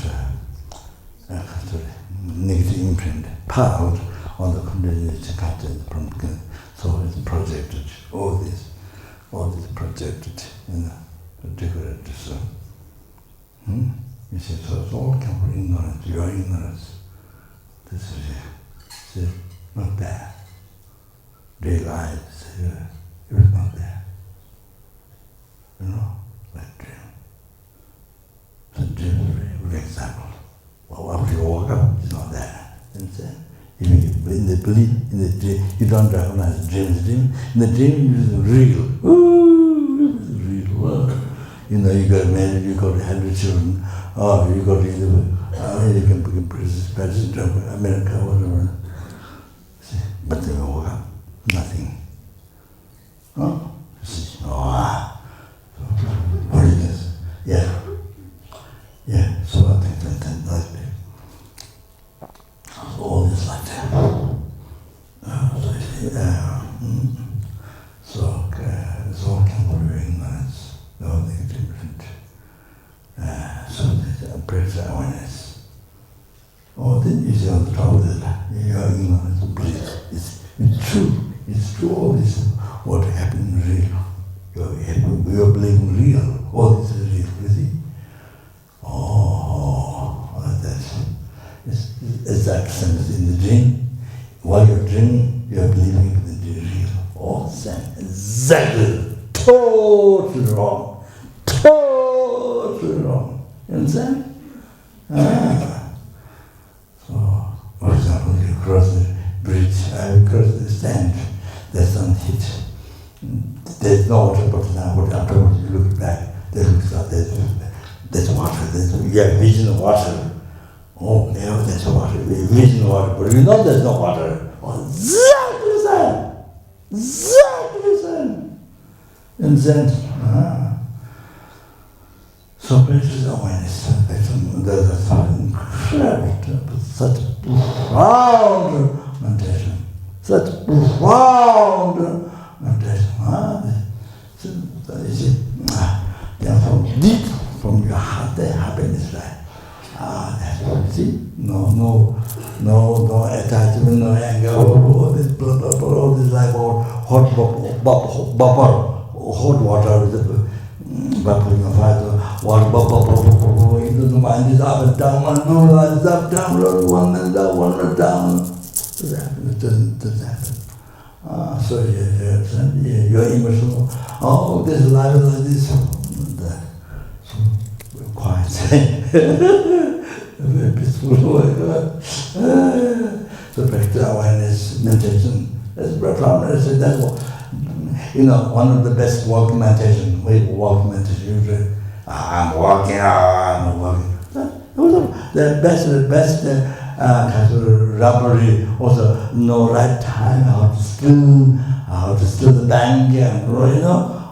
negative imprint, power on the condition content, so it's projected. All this projected in a decorated. So, you see, so it's all come from ignorance. Your ignorance. This is it. Not there. Realize it was not there. Like dream. So dream is a very good example. Well, after you walk up, it's not there. Even in the belief, in the dream, you don't recognize the dream as a dream. In the dream, it is real. Ooh, it's real. You got married, you got had children, or you got you can become president of America, whatever. But then you walk up. Nothing. Oh, see. What is this? Yeah. So I think that's big. All this like that. So it's all came from your ignorance. No thing different. So there's practice awareness. Then you see on the top of it, your ignorance breathes. It's true. It's true, all this, what happened real. You're believing real, all this is real, you see? Like that. It's that sense in the dream. While you're dreaming, you're believing it is real. All sense, exactly, totally wrong. Totally wrong. You understand? So, for example, you cross the bridge, I cross the stand. There's some heat. There's no water, but now afterwards you look back, there's water, you have vision of water. Oh, yeah, there's water, vision of water, but you know there's no water. Exactly the same. Exactly the same. And then, so practice awareness. That's incredible, such profound meditation. Such profound meditation. You see, then from deep, from your heart, the happiness lies. That's what you see. No attachment, no anger, all this blah blah blah, all this like hot water with the bubbling of fire, water bubble, into the mind is up and down, one mind is up, down, 1 minute up, 1 minute down. It doesn't happen. So you're emotional. This life is like this. So we're quiet. Very peaceful. So practice awareness, meditation. That's profound. That's what, one of the best walking meditation. Walking meditation. Usually, I'm walking. The best. Kind of robbery, also know right time, how to steal the bank, and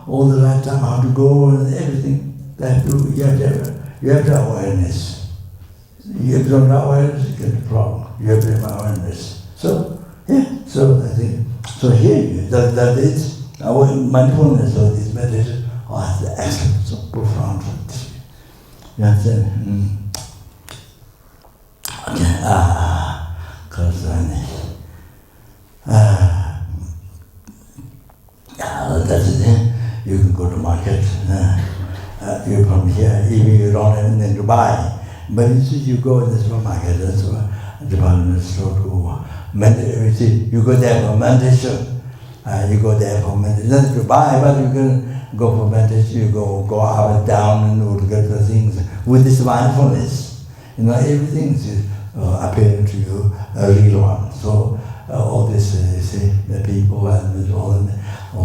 all the right time, how to go and everything. You have to have awareness. You don't have awareness, you get a problem. You have awareness. So, yeah, so I think, so here, that is, our mindfulness or this meditation, the essence of profound practice. You understand? Okay, that's it. You can go to market. You from here, if you don't have anything to buy. But you go in the supermarket, that's a department store to meditate. You go there for meditation. You go there for meditation. Nothing to buy, but you can go for meditation. You go up and down and look at the things with this mindfulness. Everything is appearing to you a real one. So all this, you see, the people and all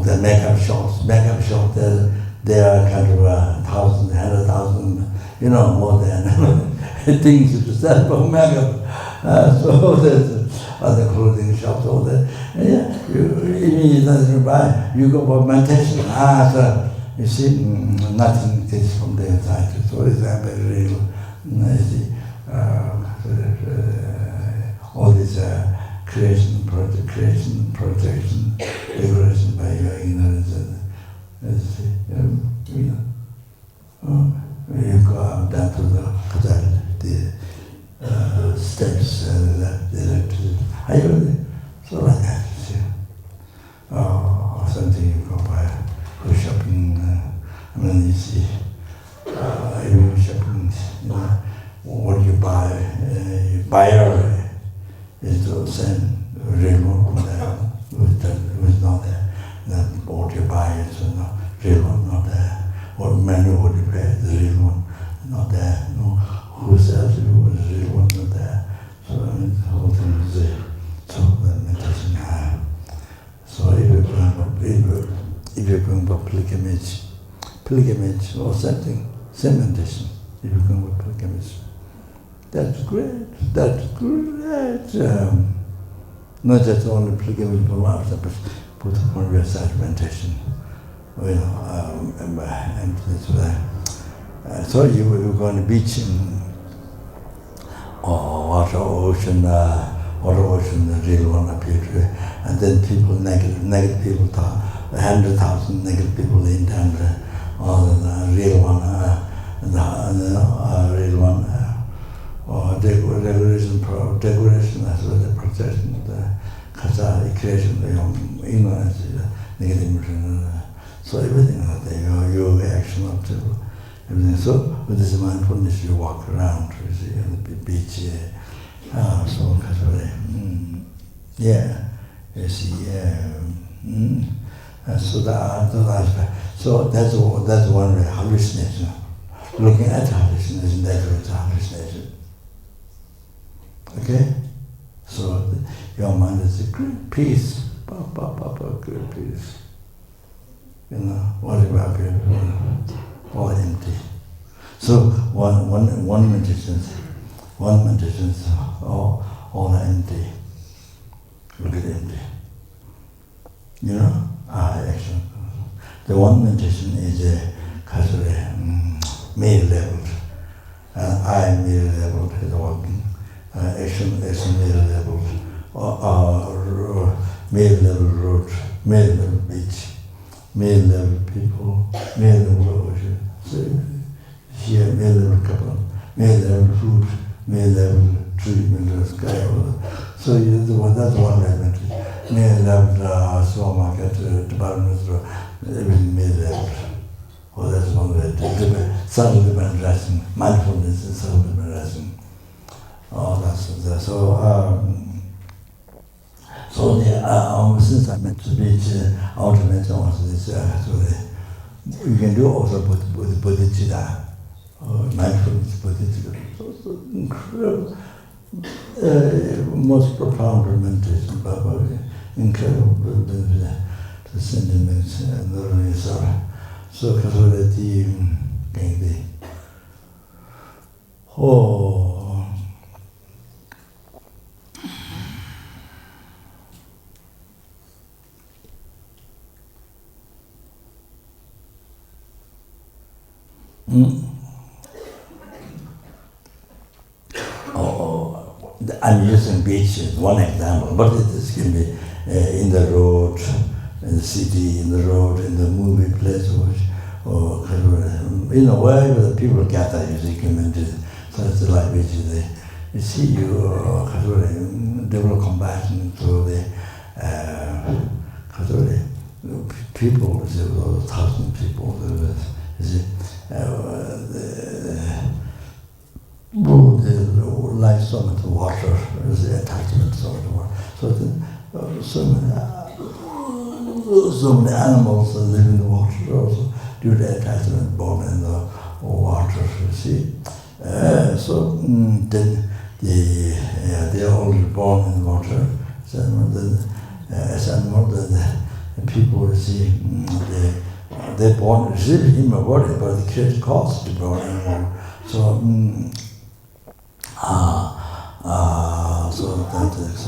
the makeup shops, there are kind of 1,000, 100,000, more than things to sell for makeup. So there's other clothing shops, all that. Yeah, you nothing to buy. You go for meditation. So you see, nothing takes from the inside. So it's very real. You see, all this creation, projection, liberation by your ignorance. You go up down to the steps, the electricity. So like that. Or something you go buy for shopping. You see, if you're shopping, what you buy, buyer is the same real one there, who's not there. What you buy is not real one, not there. What menu would you pay, the real one, not there. No, who sells you, the real one, not there. So the whole thing is there. So the meditation. So if you're going for pilgrimage or something, same meditation. If you're going for pilgrimage, that's great. Not just only pilgrimage for life, but put on your side meditation. Emptiness. So you were going to beach water ocean, the real one appeared to you. And then people, negative people talk, 100,000 negative people in and the real one, real one, or decoration as well, the protection, the creation, the ignorance, negative emotion. So everything like that, your reaction up to everything. So with this mindfulness, you walk around, you see, on the beach, so you see, so that's one way, hallucination. Looking at hallucination, that's where it's hallucination. Okay? So your mind is a great peace, great peace. What about people? All empty. So one meditation, all empty. Look at empty. Action. The one meditation is mere level. I mere level is walking. Action mere level. Or mere level road, mere level beach. Mere level people, mere level ocean. So here, mere level Kopan, mere level food, mere level tree, mere level sky. So that's one level. Mere level supermarket, department store, everything mere level. That's one way. Self-dependent resting, mindfulness and self-dependent resting. Since I meant to be ultimate also this, you can do also with bodhichitta, mindfulness bodhichitta. So incredible, most profound meditation, incredible to sentiments and the recite. So casuality can be. I'm using beach as one example, but this can be in the road, in the city, in the road, in the movie place, or wherever the people gather, you see communities. So it's like which you see you develop compassion through the people, thousand people, you see, like so much water, the attachment, so much water. So many animals live in the water also due to attachment born in the water, you see. Then they are already born in the water. As animal, the people, you see, they're born receiving human body, but the create cause to be born animal. So that is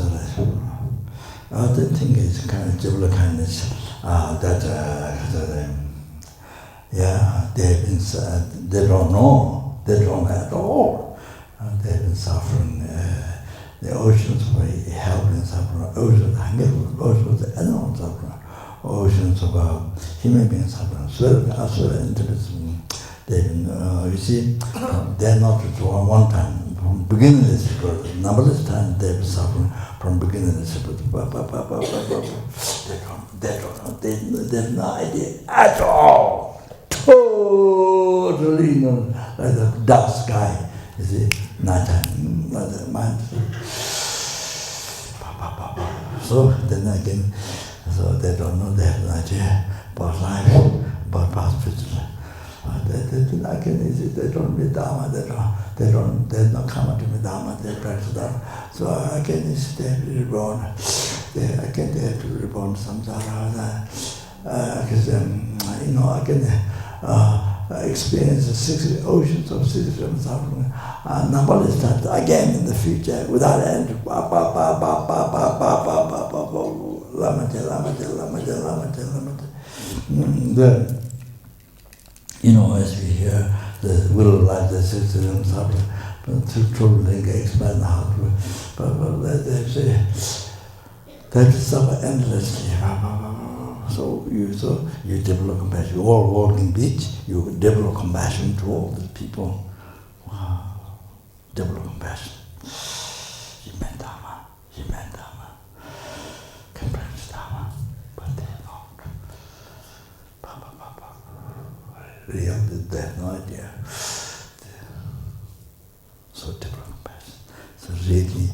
the thing is kind of develop kindness they've been they don't know, they don't at all. They've been suffering the oceans for help and suffering, oceans of hunger, oceans of animal suffering, oceans of human beings suffering, asura intimacy. They've been, you see, they're not withdrawn one time. From beginning of this birth, numberless times they've been suffering from beginning of this birth. They have no idea at all. Totally like the dark sky, you see, nighttime, like the mind. So then again, so they don't know, they have no idea about life, about past future. They don't read Dharma, they're not coming to me Dharma, they practice Dharma. So again, they have to reborn. They have to reborn samsara. Because experience the 6 oceans of suffering, numberless times again in the future without end. As we hear the will of life, the 6 suffering, but through troubling expand the heart, but they say that suffer endlessly. So you develop compassion. You all walk in beach, you develop compassion to all the people. Wow. Develop compassion. Human Dharma. Can practice Dharma, but they don't. Real, they have no idea. So develop compassion. So really,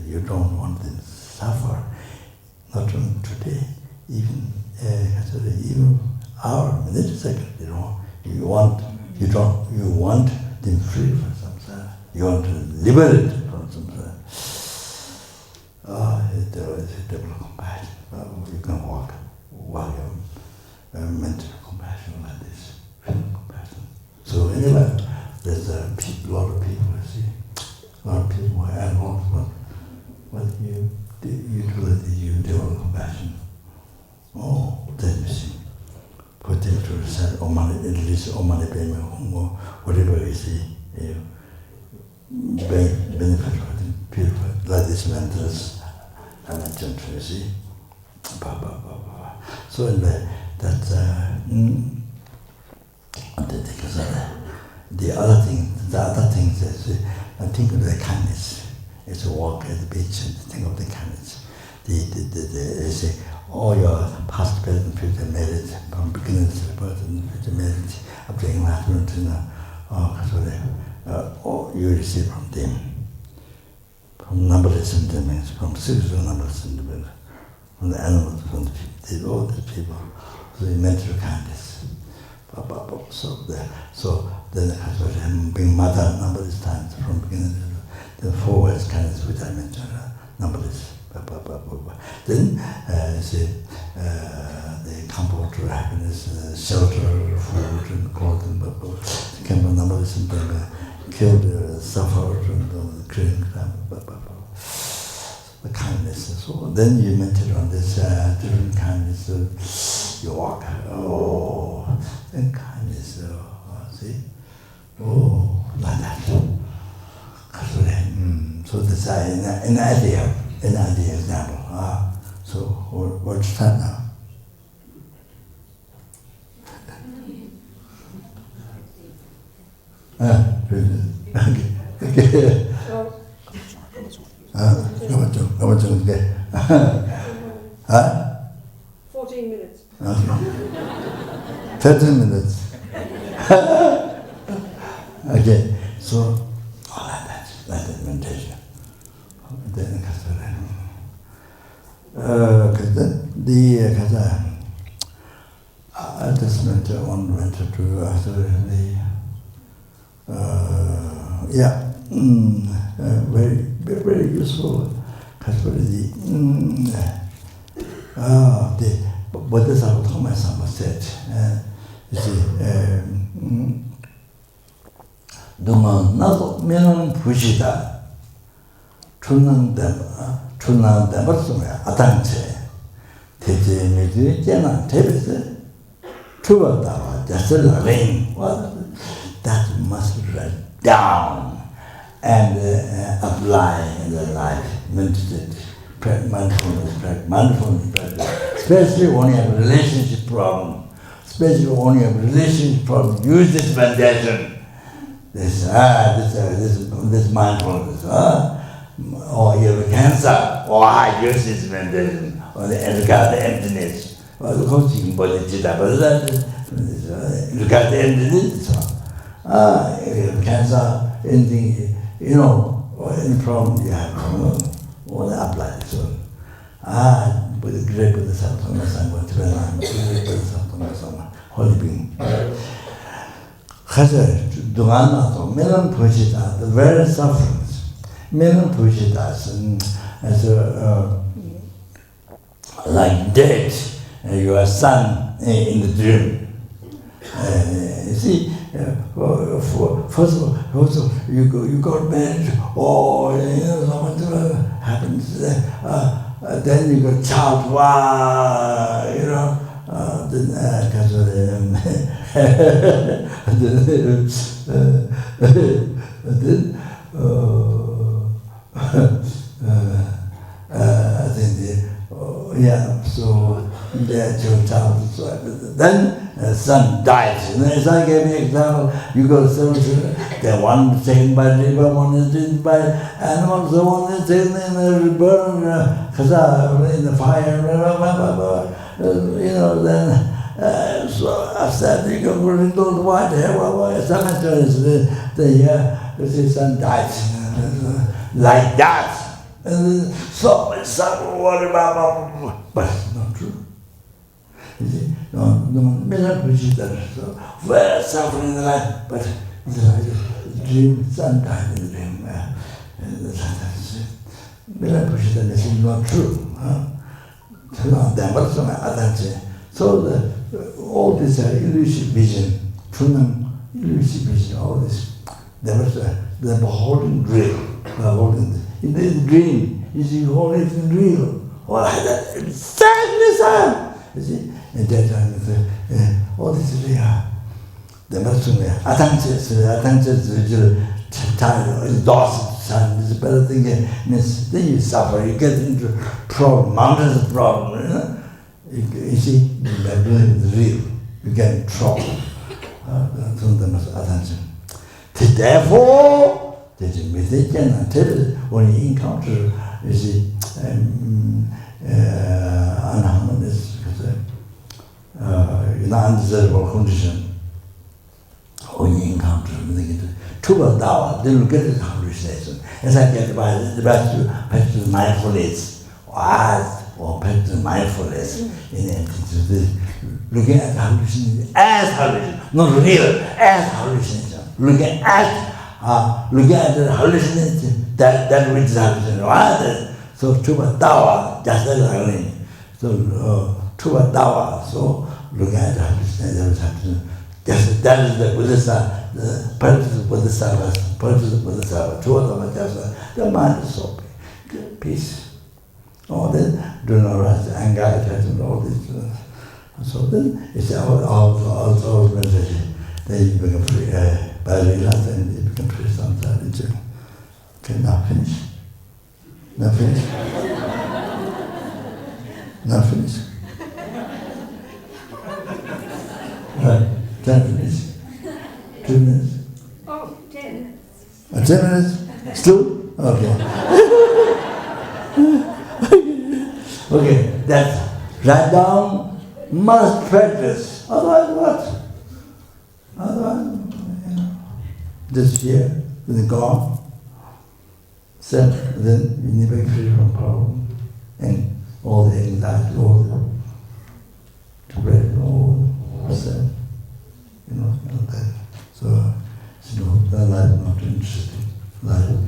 you don't want them to suffer. Not only today, even hour, minute, second, you want them free from samsara. You want to liberate from samsara. It's a develop compassion. You can walk while you're mental compassion like this, feeling compassion. So anyway, there's a lot of people, you see, a lot of people are animals, but you develop compassion. Then you see, put them to recite at least Omani Pema, whatever you see, benefit for them, purify, like this mantras, and gentle, you see. So in the other things is, I think of the kindness. It's a walk at the beach and think of the kindness. They say, all your past, present, future merit, from beginning to the birth and future merit, up to enlightenment, you receive from them. From numberless sentiments, from 6 numberless sentiments, from the animals, from the people, all the people, so the mental kindness. So then being mother numberless times from beginning to the 4 words kindness which I mentioned, numberless. Then the comfort, happiness, shelter, food and clothing, became a numberless and killed, suffered, and creating the kindness. So then you meditate on this different kindness. You walk, and kindness. See, like that. So this is an idea example. So what's that now? Okay. How much? 14 minutes. 13 minutes. Okay, so all like that meditation. Then I just went to after very useful. The Bodhisattva Thomas said, you see, Dunga nazo menon pushida chunang dhamma sumya atangche teje medu jena tebese chuba dawa just lamrim. That must write down and apply in their life. Meditate, mindfulness practice, especially when you have a relationship problem. Use this meditation. This mindfulness. Or you have a cancer. Use this meditation. Or regard the emptiness. Or the coaching bodhichitta. Regard the emptiness. If you have cancer, anything, or any problem you have, apply it. So, with the great Bodhisattva, holy being. The very sufferings, like death, your son in the dream. You see, first of all, you got married, something happens, then you got child, so that's your child. Then son dies. As I gave you an example, you got seven children. The one is taken by river, one is taken by animals, the one is taken in the burn, in the fire, then so after that you go into the white hair, the son dies. Like that. And so much suffering, but it's not true. You see, very suffering in the life, but the dream, son died in the dream. This is not true. So all this illusive vision, illusive vision, all this, there was the beholding dream. In the dream, you see, all is real. Sadness, you see, in that time, all this is real. The Matsume, attention, tired, exhausted, is a better thing. Then you suffer, you get into problem, mountains of problem. You see, by doing the real, you get in trouble. Attention. Therefore, when you encounter, you see, unharmonious, undesirable condition, when you encounter, Tuba Dawa, then you get this hallucination. As I get back to mindfulness, or back to mindfulness in emptiness, looking at hallucination as hallucination, not real, as hallucination, looking at the hallucination, that which is hallucination. So Tuba Dawa, just like hallucination. So Tuba Dawa, so looking at the hallucination, that is the Buddhista, the purpose of Bodhisattva, the mind is so peace. Then do not rise anger, attachment, all this. So then it's all meditation. Then you become free, by realizing you become free samsara. Okay, now finish. Not finished? Not finished? Right, 10 minutes. 2 minutes. Oh, 10. 10 minutes? Still? Okay. Okay, that's write down, must practice. Otherwise what? Otherwise, just here, with God, then you never get free from problem. And all the anxiety, all the depression, all the stuff, that. So, that life is not interesting. Life,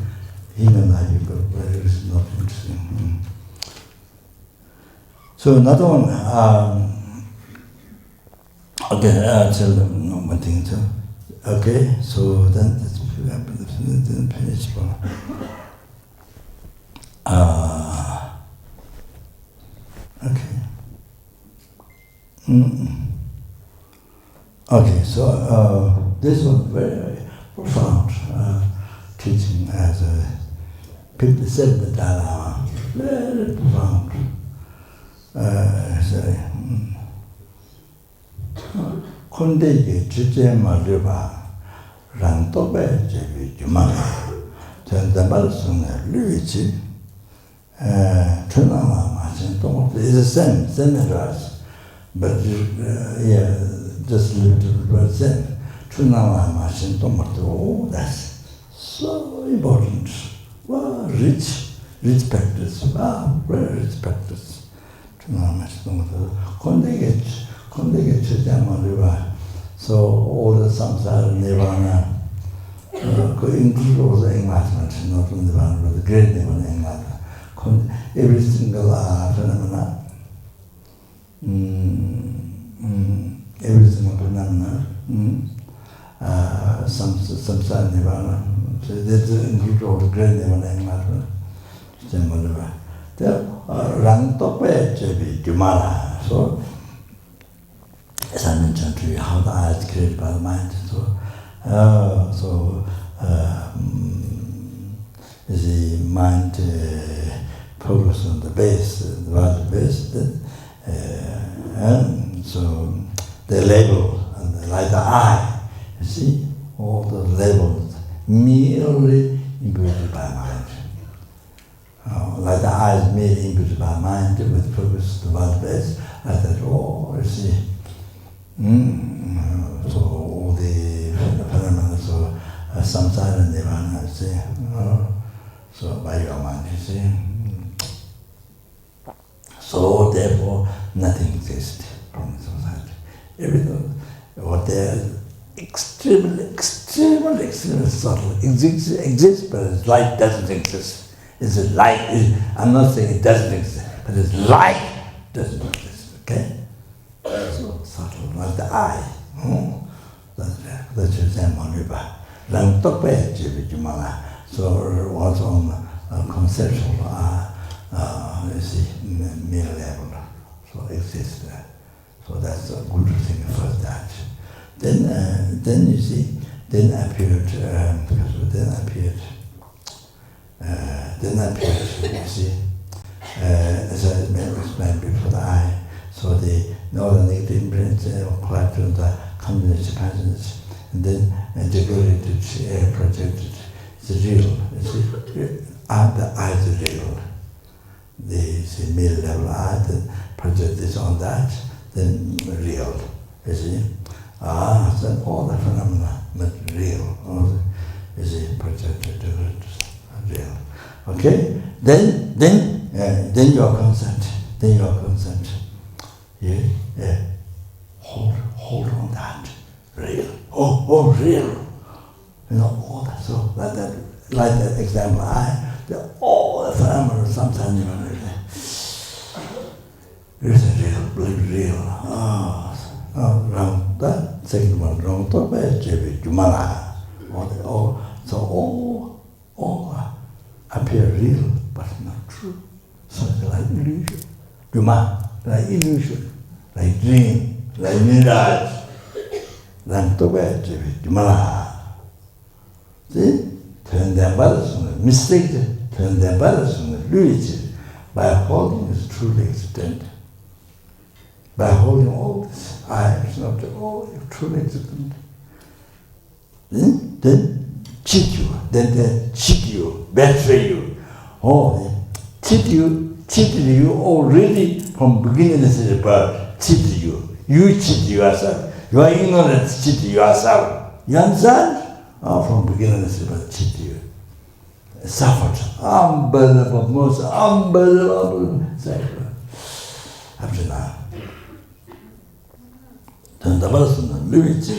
human life, but it is not interesting. So not only, okay, I'll tell them one thing too. Okay, so then it's finished. Okay. Okay, so this was very, very profound teaching as people said the Dalai Lama, very profound. Kondege chiche mariba rantobe jebi jumala tendabal sune luichi tunama machin tomo. It's the same as us, but yeah, just a little bit same. Tunama machin tomo. Oh, that's so important. Wow, rich practice. Wow, very rich practice. So all the samsara nirvana could include also enlightenment, not only nirvana, but the great nirvana enlightenment. Every single phenomena, every single phenomena, samsara nirvana, so that include all the great nirvana enlightenment. Rang Tokpe Jebi Jumala. So, as I mentioned to you, how the eye is created by the mind. So, the mind focus on the base, the vital base, and so the label, and like the eye, you see, all the labels merely imbued by mind. Like the eye is merely imbued by mind with focus to one place, like that, oh, you see. So all the phenomena, so samsara nirvana, you see. So by your mind, you see. So therefore, nothing exists from the society. Everything, what there is extremely subtle, exists, but its light doesn't exist. It's a light, I'm not saying it doesn't exist, but its light doesn't exist, okay? So subtle, like the eye. That's your ceremony. So also on conceptual, you see, mere level, so exists there. So that's a good thing for that. Then you see, then appeared, you see, as I explained before, the eye. So the northern negative imprints apply to the combination patterns, and then integrated, projected. It's real. You see, the eye is real. The mid-level eye, then project this on that, then real. You see, then all the phenomena, but real. You see, projected, real. Okay, then your concept, hold on that, real. Oh, real. All that. So like that example, all the phenomena sometimes really real. Wrong. That second one, wrong. So all appear real, but not true. So it's like illusion. Juma, like illusion, like dream, like mirage. Jumala. See? Turn their brothers, mistake turn the balance on the luigi by holding is truly existent. By holding all this, I is not all truly existent. Then cheat you, then they cheat you, betray you. Oh, they cheated you already from beginning of the birth. Cheat you. You cheat yourself. You are ignorant, cheat yourself. You understand? From beginning of the birth, cheat you. Suffered. Unbelievable, most unbelievable suffering. Up to now. Then the person Luigi.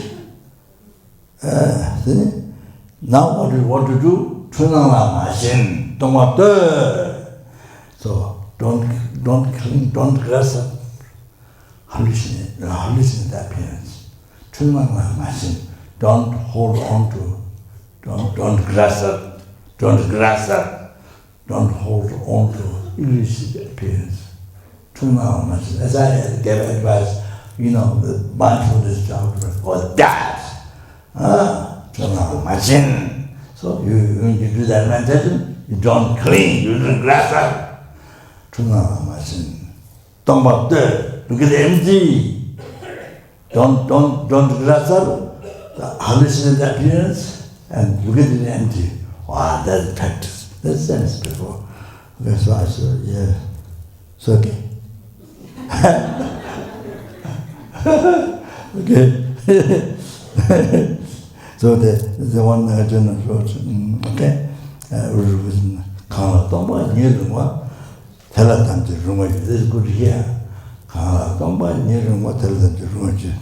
Now what do you want to do? So don't cling, don't grasp hallucinate appearance. Don't hold on to, don't grasp, don't hold on to illusory appearance. As I gave advice, the mindfulness chapter, or that. So when you do that meditation, you don't cling, you don't grasp. Talk about that. Look at the empty. Don't grasp the hallucinated appearance and look at the empty. Wow, that's practice. That's sense before. That's why I said, yeah, it's okay. Okay. So the one general wrote, okay, Kala Tomba Niruma, Telatan to Rumaji. This is good here. Kala Tomba Niruma, Telatan to Rumaji.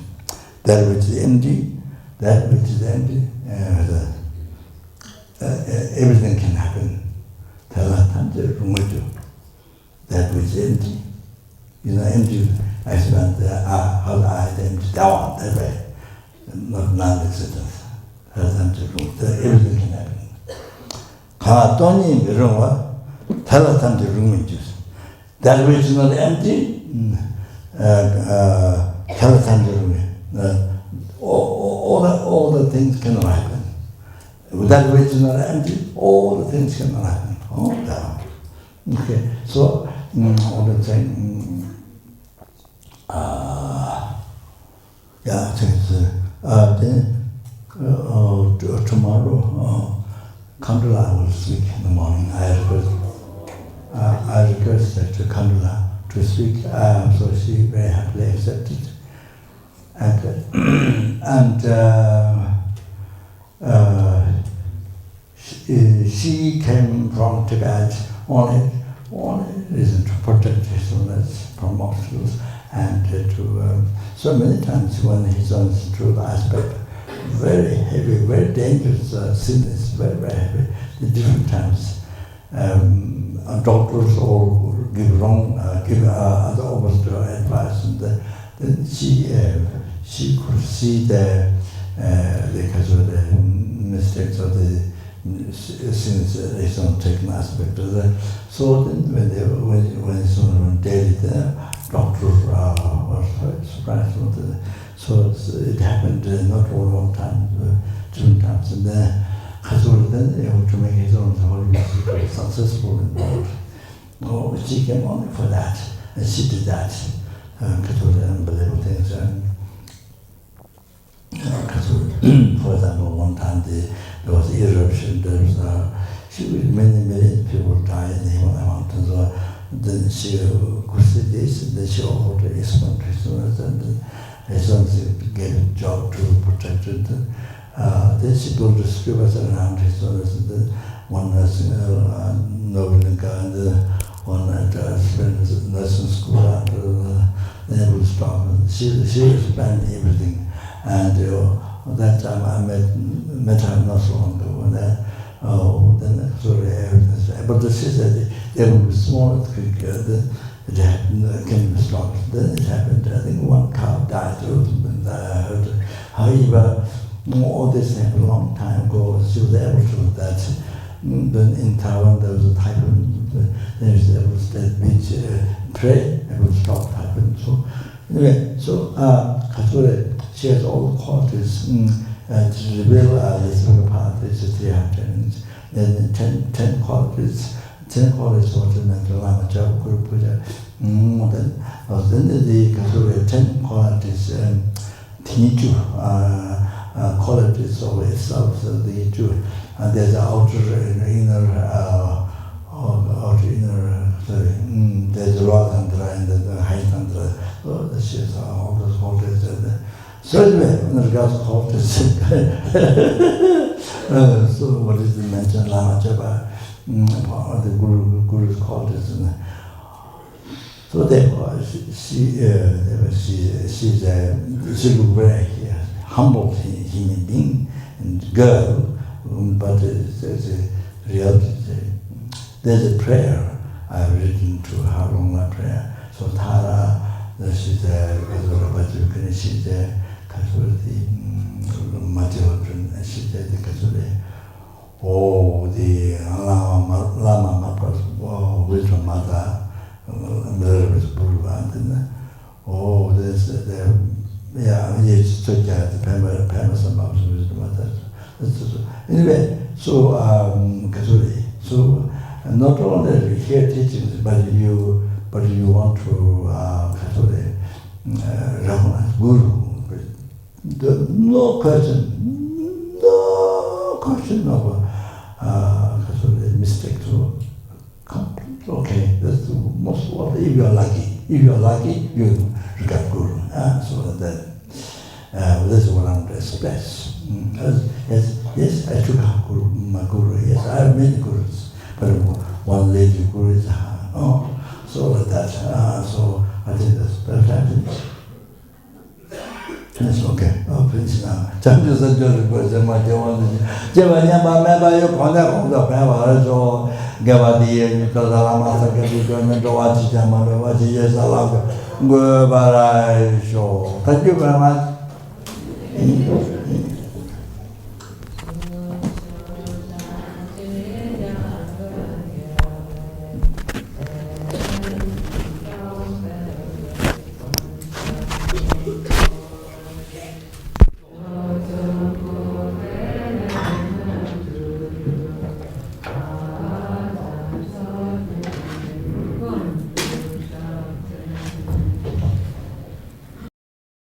That which is empty, everything can happen. Telatan to Rumaji. That which is empty. Empty, I spent how I empty down that way. Not non-existent. Everything can happen. Tony Miruma, tell us the room juice. That which is not empty, tell us the room. All the things cannot happen. That which is not empty, all the things cannot happen. All down. Okay, so all the things. Yeah, I think tomorrow, Kandula will speak in the morning. I requested to Kandula to speak, so she very happily accepted. She came from Tibet only reason to protect his illness from obstacles and to so many times when he's on the truth aspect, very heavy, very dangerous sin is very, very heavy. The different times, doctors all give wrong, give other opposite advice, and then she could see the mistakes of the sins is not taken aspect of that. So then when it's on daily, the doctor was surprised with it. So it happened not all one time, different times. And then Khazur then able to make his own holy successful in that. Oh, she came only for that, and she did that. Khazur unbelievable things. For example, one time there was eruption. There was many people died in the Himalaya mountains. Then she could see this, and then she offered to expand Christians, and his son gave a job to protect it. Then she built the scribes around his sons, and then one nursing Novelinka, and one at nursing school, and then would stop. She expanded everything. And that time I met her not so long ago. And then everything. But she said there would be small creek. It happened, can be stopped. Then it happened. I think one cow died. And I heard. However, all this happened a long time ago. She was able to do that. Then in Taiwan there was a typhoon. Then she was able to stay at the beach, pray, and would stop typhoon. So anyway, so Katsure, she has all the qualities to reveal the spiritual path. It's 300, and then 10 qualities 10 college or the Lama Chap group, then the 10 qualities teach you, qualities of itself, the Jew, and there's outer inner, there's the raw tantra and the high tantra, so this is all those qualities. So anyway, in regards to qualities, so what is the mention Lama Chapa, the Guru's qualities. So therefore, she's a very humble human being and girl, but there's a reality. There's a prayer I've written to her on my prayer. So Tara, she's a Kasura, she's a Kasura, the Matihotran, she's a Kasura. Oh, the Lama Mapas, wisdom mother. Oh, there's it's anyway, so Kasuri, so not only we hear teachings, but you want to Kasuri recognize Guru. No question of Kasuri mistake to complete. Okay, that's the most what if you are lucky. If you are lucky, you regard Guru. So that's what I'm to express. Yes, I took my Guru. Yes, I have many Gurus, but one lady Guru is so like that. So I think that's perfect. Finish, okay. Oh, finish now. Changes the judge, but my one. Jemania, member, you contact the power, so Gavadi, Tazalama, Sakati, Watch Jamama, watch yes, I love you. Goodbye, show. Thank you very much.